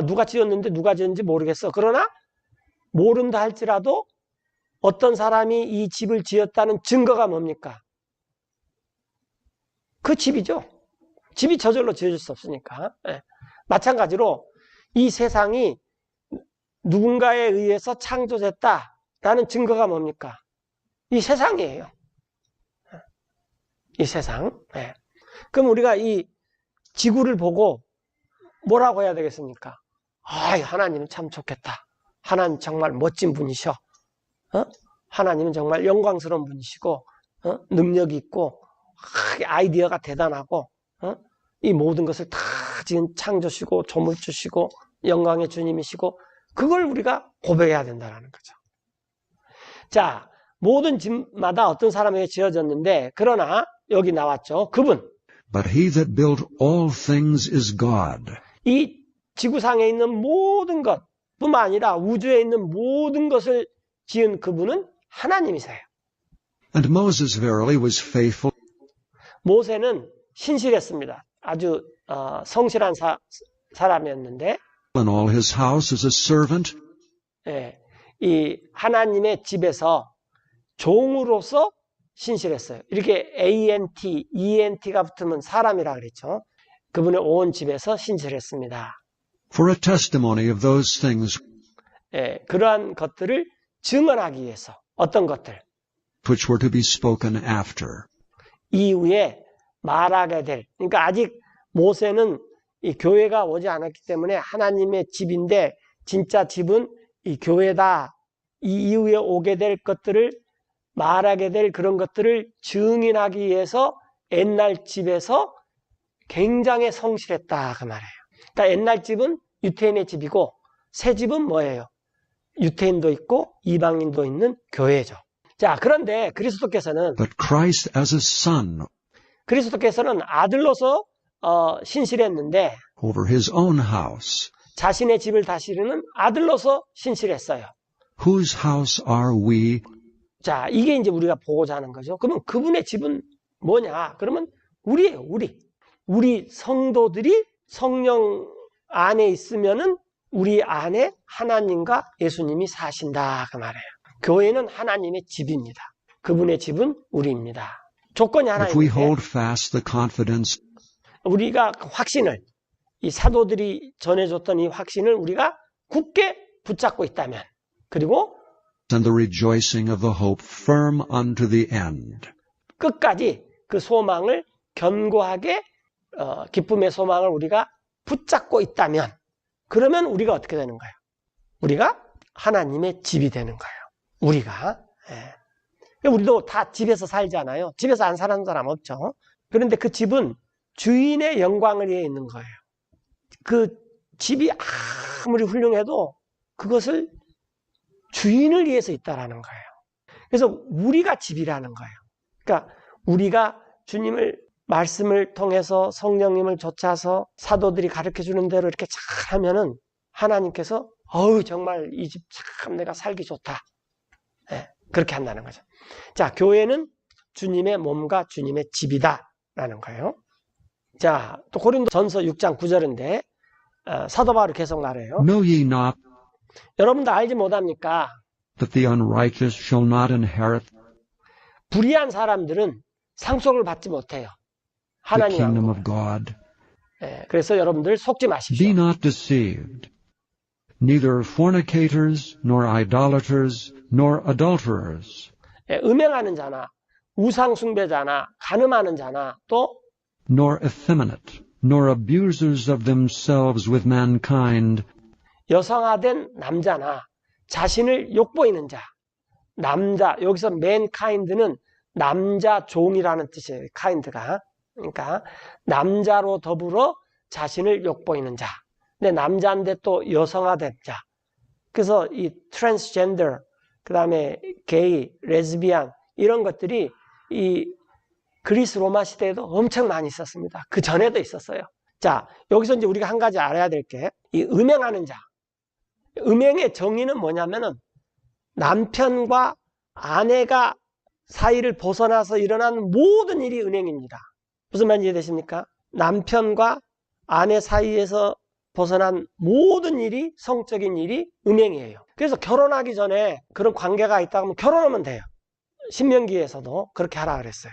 누가 지었는데 누가 지었는지 모르겠어. 그러나 모른다 할지라도 어떤 사람이 이 집을 지었다는 증거가 뭡니까? 그 집이죠. 집이 저절로 지어질 수 없으니까. 예. 마찬가지로 이 세상이 누군가에 의해서 창조됐다라는 증거가 뭡니까? 이 세상이에요. 이 세상. 예. 그럼 우리가 이 지구를 보고 뭐라고 해야 되겠습니까? 하나님은 참 좋겠다. 하나님 정말 멋진 분이셔. 하나님은 정말 영광스러운 분이시고, 능력이 있고, 아이디어가 대단하고, 이 모든 것을 다 지금 창조시고, 조물 주시고, 영광의 주님이시고, 그걸 우리가 고백해야 된다는 거죠. 자, 모든 집마다 어떤 사람에게 지어졌는데, 그러나 여기 나왔죠. 그분. But he that built all things is God. 이 지구상에 있는 모든 것 뿐만 아니라 우주에 있는 모든 것을 지은 그분은 하나님이세요. And Moses verily was faithful. 모세는 신실했습니다. 아주 성실한 사람이었는데 In all his house as a servant. 예, 이 하나님의 집에서 종으로서 신실했어요. 이렇게 ANT, ENT가 붙으면 사람이라 그랬죠. 그분의 온 집에서 신실했습니다. For a testimony of those things 예, 그러한 것들을 증언하기 위해서 어떤 것들? which were to be spoken after. 이후에 말하게 될. 그러니까 아직 모세는 이 교회가 오지 않았기 때문에 하나님의 집인데 진짜 집은 이 교회다. 이 이후에 오게 될 것들을 말하게 될 그런 것들을 증인하기 위해서 옛날 집에서 굉장히 성실했다 그 말이에요. 그러니까 옛날 집은 유태인의 집이고 새 집은 뭐예요? 유태인도 있고 이방인도 있는 교회죠. 자, 그런데 그리스도께서는 But Christ as a son 그리스도께서는 아들로서 신실했는데 over his own house. 자신의 집을 다스리는 아들로서 신실했어요. Whose house are we? 자, 이게 이제 우리가 보고자 하는 거죠. 그러면 그분의 집은 뭐냐? 그러면 우리예요, 우리. 우리 성도들이 성령 안에 있으면은 우리 안에 하나님과 예수님이 사신다 그 말이에요. 교회는 하나님의 집입니다. 그분의 집은 우리입니다. 조건이 하나 If we 있는데 hold fast the confidence 우리가 확신을 이 사도들이 전해줬던 이 확신을 우리가 굳게 붙잡고 있다면 그리고 and the rejoicing of the hope firm unto the end. 끝까지 그 소망을 견고하게 기쁨의 소망을 우리가 붙잡고 있다면 그러면 우리가 어떻게 되는 거예요? 우리가 하나님의 집이 되는 거예요. 우리가. 예. 우리도 다 집에서 살잖아요. 집에서 안 사는 사람 없죠. 그런데 그 집은 주인의 영광을 위해 있는 거예요. 그 집이 아무리 훌륭해도 그것을 주인을 위해서 있다라는 거예요. 그래서 우리가 집이라는 거예요. 그러니까 우리가 주님을 말씀을 통해서 성령님을 좇아서 사도들이 가르쳐주는 대로 이렇게 잘 하면은 하나님께서 정말 이 집 참 내가 살기 좋다. 네, 그렇게 한다는 거죠. 자, 교회는 주님의 몸과 주님의 집이다라는 거예요. 자, 또 고린도전서 6장 9절인데 사도 바울이 계속 말해요. Know ye not 여러분도 알지 못합니까? that the unrighteous shall not inherit 불의한 사람들은 상속을 받지 못해요. the 하나님 kingdom 왕국. of God? 그래서 여러분들 속지 마십시오. Be not deceived. Neither fornicators, nor idolaters, nor adulterers, 음행하는 자나 우상 숭배자나 간음하는 자나 또 nor effeminate, nor abusers of themselves with mankind, 여성화된 남자나 자신을 욕보이는 자. 남자, 여기서 mankind는 남자 종이라는 뜻이에요. kind가. 그러니까 남자로 더불어 자신을 욕보이는 자. 근데 남자인데 또 여성화된 자. 그래서 이 transgender, 그 다음에 게이, 레즈비안 이런 것들이 이 그리스 로마 시대에도 엄청 많이 있었습니다. 그 전에도 있었어요. 자, 여기서 이제 우리가 한 가지 알아야 될 게 이 음행하는 자. 음행의 정의는 뭐냐면은 남편과 아내가 사이를 벗어나서 일어난 모든 일이 음행입니다. 무슨 말인지 이해되십니까? 남편과 아내 사이에서 벗어난 모든 일이, 성적인 일이 음행이에요. 그래서 결혼하기 전에 그런 관계가 있다 하면 결혼하면 돼요. 신명기에서도 그렇게 하라 그랬어요.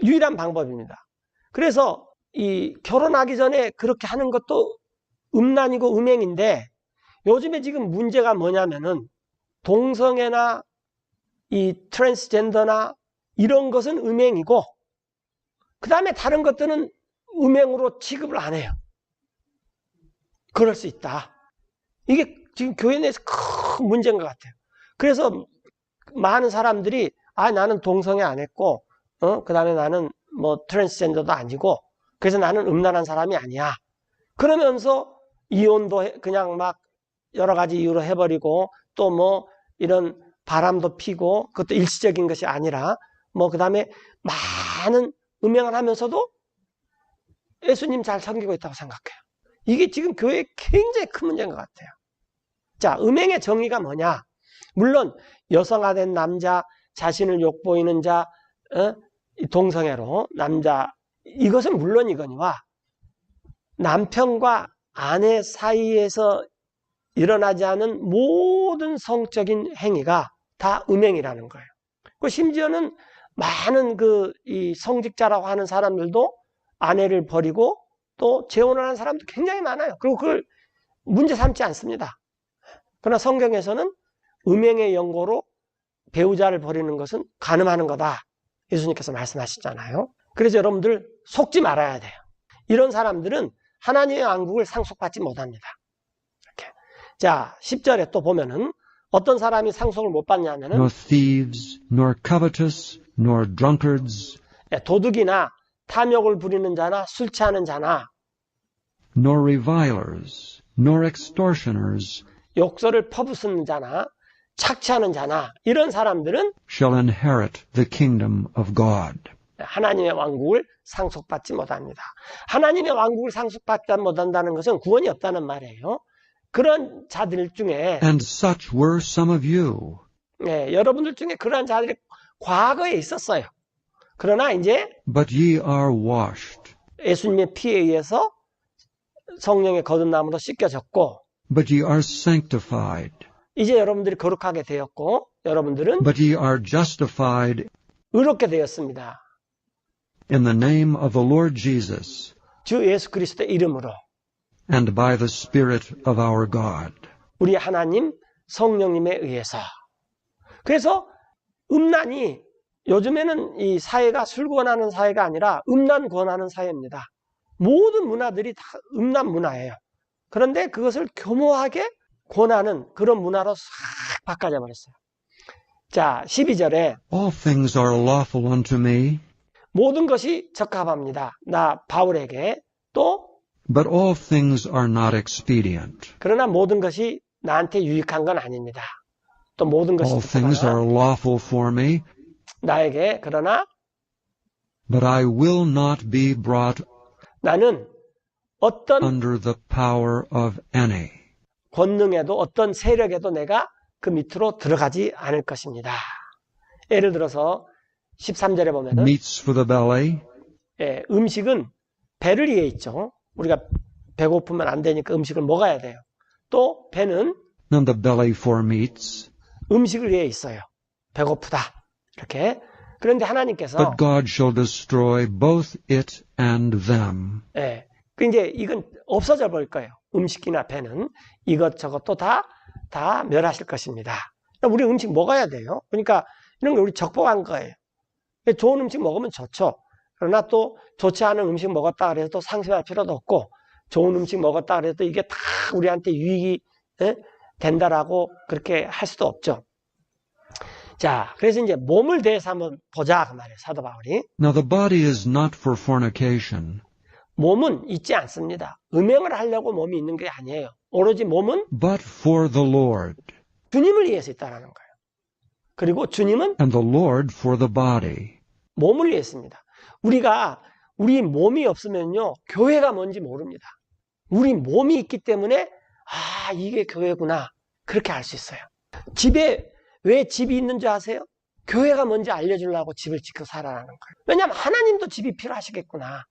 유일한 방법입니다. 그래서 이 결혼하기 전에 그렇게 하는 것도 음란이고 음행인데, 요즘에 지금 문제가 뭐냐면은 동성애나 이 트랜스젠더나 이런 것은 음행이고, 그 다음에 다른 것들은 음행으로 취급을 안 해요. 그럴 수 있다. 이게 지금 교회 내에서 큰 문제인 것 같아요. 그래서 많은 사람들이 나는 동성애 안 했고, 그 다음에 나는 뭐 트랜스젠더도 아니고, 그래서 나는 음란한 사람이 아니야. 그러면서 이혼도 그냥 막 여러 가지 이유로 해버리고, 또 뭐 이런 바람도 피고, 그것도 일시적인 것이 아니라 뭐 그 다음에 많은 음행을 하면서도 예수님 잘 섬기고 있다고 생각해요. 이게 지금 교회에 굉장히 큰 문제인 것 같아요. 자, 음행의 정의가 뭐냐? 물론 여성화된 남자, 자신을 욕보이는 자, 동성애로 남자, 이것은 물론이거니와 남편과 아내 사이에서 일어나지 않은 모든 성적인 행위가 다 음행이라는 거예요. 심지어는 많은 이 성직자라고 하는 사람들도 아내를 버리고 또 재혼을 하는 사람도 굉장히 많아요. 그리고 그걸 문제 삼지 않습니다. 그러나 성경에서는 음행의 연고로 배우자를 버리는 것은 간음하는 거다. 예수님께서 말씀하시잖아요. 그래서 여러분들 속지 말아야 돼요. 이런 사람들은 하나님의 왕국을 상속받지 못합니다. 이렇게. 자, 10절에 또 보면은 어떤 사람이 상속을 못 받냐면은 nor thieves, nor covetous, nor drunkards, 도둑이나 탐욕을 부리는 자나 술 취하는 자나 nor revilers, nor extortioners 욕설을 퍼붓는 자나 착취하는 자나 이런 사람들은 shall inherit the kingdom of God. 하나님의 왕국을 상속받지 못합니다. 하나님의 왕국을 상속받지 못한다는 것은 구원이 없다는 말이에요. 그런 자들 중에 And such were some of you. 여러분들 중에 그런 자들이 과거에 있었어요. 그러나 이제 But ye are washed, 예수님의 피에 의해서 성령의 거듭남으로 씻겨졌고, but ye are sanctified, 이제 여러분들이 거룩하게 되었고, 여러분들은 but ye are justified 의롭게 되었습니다. in the name of the Lord Jesus 주 예수 그리스도의 이름으로 and by the Spirit of our God. 우리 하나님 성령님에 의해서. 그래서 음란이 요즘에는 이 사회가 술 권하는 사회가 아니라 음란 권하는 사회입니다. 모든 문화들이 다 음란 문화예요. 그런데 그것을 교모하게 권하는 그런 문화로 싹 바꿔져 버렸어요. 자, 12절에 All things are lawful unto me, 모든 것이 적합합니다. 나 바울에게. 또 but all things are not expedient. 그러나 모든 것이 나한테 유익한 건 아닙니다. 또 모든 것이 All things are 적합하나 lawful for me, 나에게. 그러나 but I will not be brought 나는 어떤 under the power of any. 권능에도 어떤 세력에도 내가 그 밑으로 들어가지 않을 것입니다. 예를 들어서 13절에 보면은 Meats for the belly, 음식은 배를 위해 있죠. 우리가 배고프면 안 되니까 음식을 먹어야 돼요. 또 배는 and the belly for meats. 음식을 위해 있어요. 배고프다. 이렇게. 그런데 하나님께서 But God shall destroy both it and them. 이제 이건 없어져 버릴 거예요. 음식이나 배는 이것저것도 다 멸하실 것입니다. 우리 음식 먹어야 돼요. 그러니까 이런 거 우리 적복한 거예요. 좋은 음식 먹으면 좋죠. 그러나 또 좋지 않은 음식 먹었다 그래서 또 상심할 필요도 없고, 좋은 음식 먹었다 그래서 이게 다 우리한테 유익이 된다라고 그렇게 할 수도 없죠. 자, 그래서 이제 몸을 대해서 한번 보자 그 말이에요. 사도 바울이. Now the body is not for fornication, 몸은 있지 않습니다. 음행을 하려고 몸이 있는 게 아니에요. 오로지 몸은 but for the Lord, 주님을 위해서 있다는 거예요. 그리고 주님은 and the Lord for the body. 몸을 위해 있습니다. 우리 몸이 없으면요, 교회가 뭔지 모릅니다. 우리 몸이 있기 때문에 이게 교회구나 그렇게 알 수 있어요. 집에 왜 집이 있는 줄 아세요? 교회가 뭔지 알려주려고 집을 짓고 살아라는 거예요. 왜냐하면 하나님도 집이 필요하시겠구나.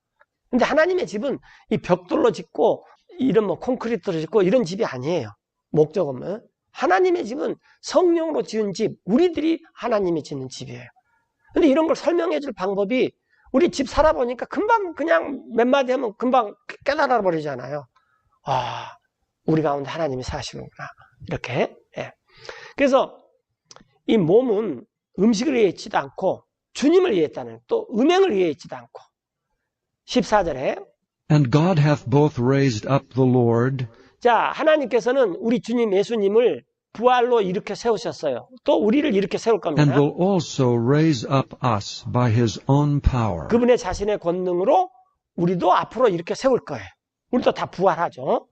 근데 하나님의 집은 이 벽돌로 짓고 이런 뭐 콘크리트를 짓고 이런 집이 아니에요. 목적은 뭐? 하나님의 집은 성령으로 지은 집, 우리들이 하나님이 짓는 집이에요. 근데 이런 걸 설명해 줄 방법이 우리 집 살아보니까 금방 그냥 몇 마디 하면 금방 깨달아 버리잖아요. 아, 우리 가운데 하나님이 사시는구나. 이렇게. 예. 그래서 이 몸은 음식을 위해 있지도 않고 주님을 위해 있다는, 또 음행을 위해 있지도 않고. 14절에 And God hath both raised up the Lord 자, 하나님께서는 우리 주님 예수님을 부활로 이렇게 세우셨어요. 또 우리를 이렇게 세울 겁니다. and will also raise up us by his own power. 그분의 자신의 권능으로 우리도 앞으로 이렇게 세울 거예요. 우리도 다 부활하죠.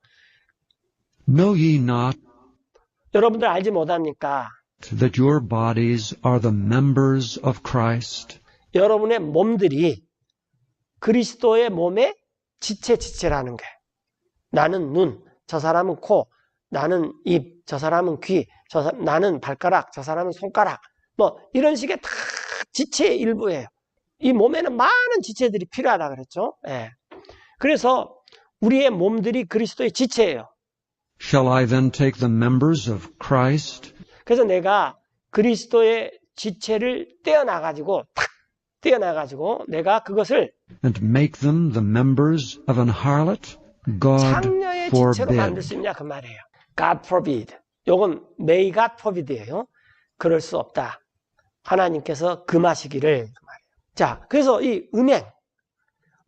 Know ye not 여러분들 알지 못합니까? that your bodies are the members of Christ? 여러분의 몸들이 그리스도의 몸의 지체라는 거예요. 나는 눈, 저 사람은 코, 나는 입, 저 사람은 귀, 나는 발가락, 저 사람은 손가락. 뭐 이런 식의 다 지체의 일부예요. 이 몸에는 많은 지체들이 필요하다 그랬죠. 예. 그래서 우리의 몸들이 그리스도의 지체예요. Shall I then take the members of Christ 그래서 내가 그리스도의 지체를 떼어놔가지고 내가 그것을 and make them the members of an harlot? God 창녀의 지체로 forbid. 만들 수 있냐 그 말이에요. God forbid. 요건 may God forbid이에요. 그럴 수 없다. 하나님께서 금하시기를 그 말이에요. 자, 그래서 이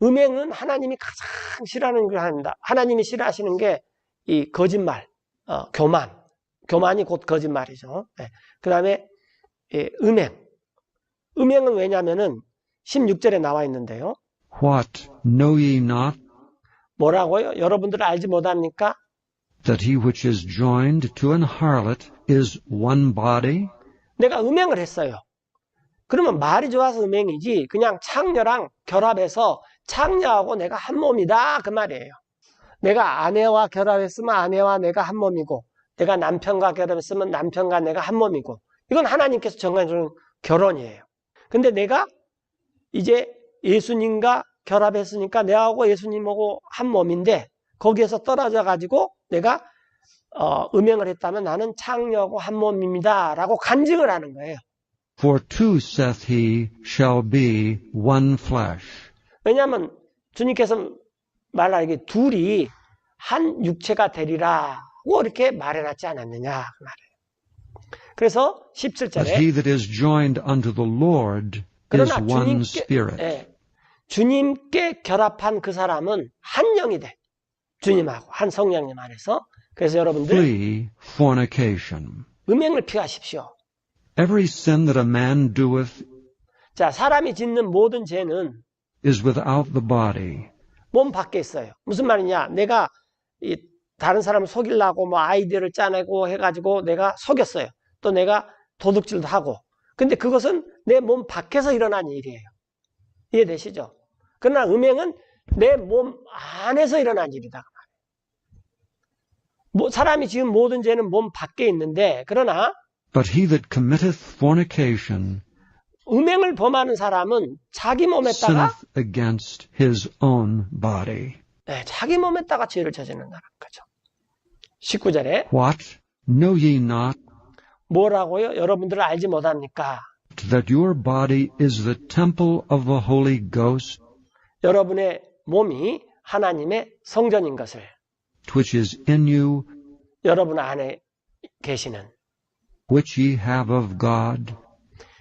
음행은 하나님이 가장 싫어하는 걸 합니다. 하나님이 싫어하시는 게 이 거짓말, 교만이 곧 거짓말이죠. 네. 그 다음에 음행은 왜냐면은 16절에 나와 있는데요. What, know ye not 뭐라고요? 여러분들 알지 못합니까? that he which is joined to an harlot is one body? 내가 음행을 했어요. 그러면 말이 좋아서 음행이지 그냥 창녀랑 결합해서 창녀하고 내가 한 몸이다 그 말이에요. 내가 아내와 결합했으면 아내와 내가 한 몸이고 내가 남편과 결합했으면 남편과 내가 한 몸이고 이건 하나님께서 정해주는 결혼이에요. 근데 내가 이제 예수님과 결합했으니까 내하고 예수님하고 한 몸인데 거기에서 떨어져 가지고 내가 음행을 했다면 나는 창녀하고 한 몸입니다 라고 간증을 하는 거예요. For two, saith he, shall be one flesh. 왜냐하면 주님께서 말하기에 둘이 한 육체가 되리라고 이렇게 말해놨지 않았느냐 그 말이에요. 그래서 But 17절에 he that is joined unto the Lord is 그러나 one spirit. 주님께 결합한 그 사람은 한 영이 돼. 주님하고 한 성령님 안에서. 그래서 여러분들 Flee fornication. 음행을 피하십시오. Every sin that a man doeth 자, 사람이 짓는 모든 죄는 is without the body, 몸 밖에 있어요. 무슨 말이냐? 내가 다른 사람을 속이려고 뭐 아이디어를 짜내고 해가지고 내가 속였어요. 또 내가 도둑질도 하고. 근데 그것은 내 몸 밖에서 일어난 일이에요. 이해되시죠? 그러나 음행은 내 몸 안에서 일어난 일이다. 사람이 지은 모든 죄는 몸 밖에 있는데 그러나 but he that committeth fornication 음행을 범하는 사람은 자기 몸에다가 sinneth against his own body. 자기 몸에다가 죄를 저지른다는 거죠. 19절에 What? Know ye not 뭐라고요? 여러분들은 알지 못합니까? that your body is the temple of the Holy Ghost, 여러분의 몸이 하나님의 성전인 것을 which is in you, 여러분 안에 계시는 which ye have of God,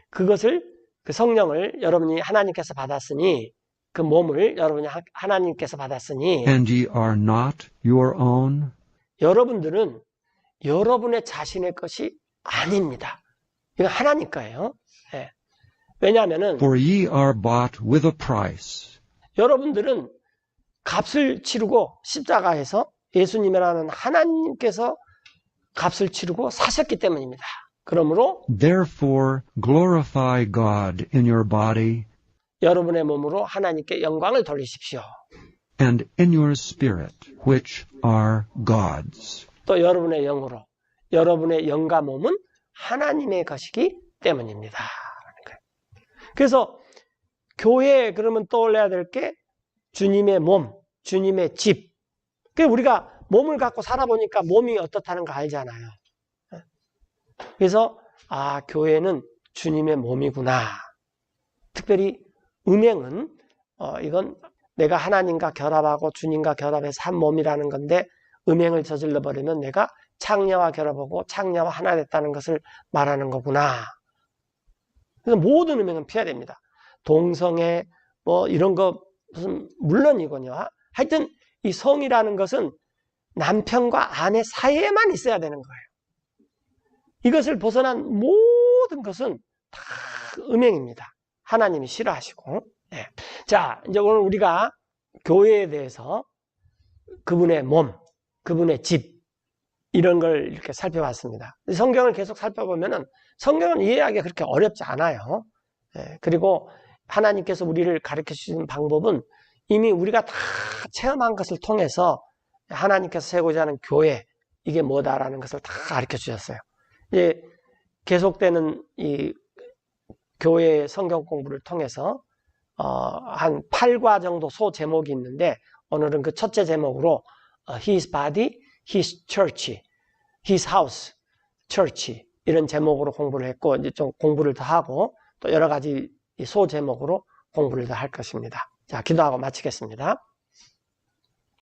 그것을 그 성령을 여러분이 하나님께서 받았으니 그 몸을 여러분이 하나님께서 받았으니 and ye are not your own? 여러분들은 여러분의 자신의 것이 아닙니다. 이건 하나님 거예요. 예. 왜냐하면은 For ye are bought with a price. 여러분들은 값을 치르고 십자가에서 예수님이라는 하나님께서 값을 치르고 사셨기 때문입니다. 그러므로 Therefore glorify God in your body 여러분의 몸으로 하나님께 영광을 돌리십시오. and in your spirit, which are God's. 또 여러분의 영으로 여러분의 영과 몸은 하나님의 것이기 때문입니다. 그래서 교회에 그러면 떠올려야 될 게 주님의 몸, 주님의 집. 그래서 우리가 몸을 갖고 살아보니까 몸이 어떻다는 거 알잖아요. 그래서 교회는 주님의 몸이구나. 특별히 음행은 이건 내가 하나님과 결합하고 주님과 결합해서 한 몸이라는 건데 음행을 저질러 버리면 내가 창녀와 결합하고 창녀와 하나 됐다는 것을 말하는 거구나. 그래서 모든 음행은 피해야 됩니다. 동성애 이런 거 무슨 물론이거든요. 하여튼 이 성이라는 것은 남편과 아내 사이에만 있어야 되는 거예요. 이것을 벗어난 모든 것은 다 음행입니다. 하나님이 싫어하시고. 네. 자, 이제 오늘 우리가 교회에 대해서 그분의 몸, 그분의 집 이런 걸 이렇게 살펴봤습니다. 성경을 계속 살펴보면은 성경은 이해하기가 그렇게 어렵지 않아요. 네. 그리고 하나님께서 우리를 가르쳐 주시는 방법은 이미 우리가 다 체험한 것을 통해서 하나님께서 세우고자 하는 교회 이게 뭐다라는 것을 다 가르쳐 주셨어요. 이제 계속되는 이 교회 성경 공부를 통해서 한 8과 정도 소 제목이 있는데 오늘은 그 첫째 제목으로 His Body, His Church, His House, Church 이런 제목으로 공부를 했고 이제 좀 공부를 더 하고 또 여러 가지 소 제목으로 공부를 더 할 것입니다. 자, 기도하고 마치겠습니다.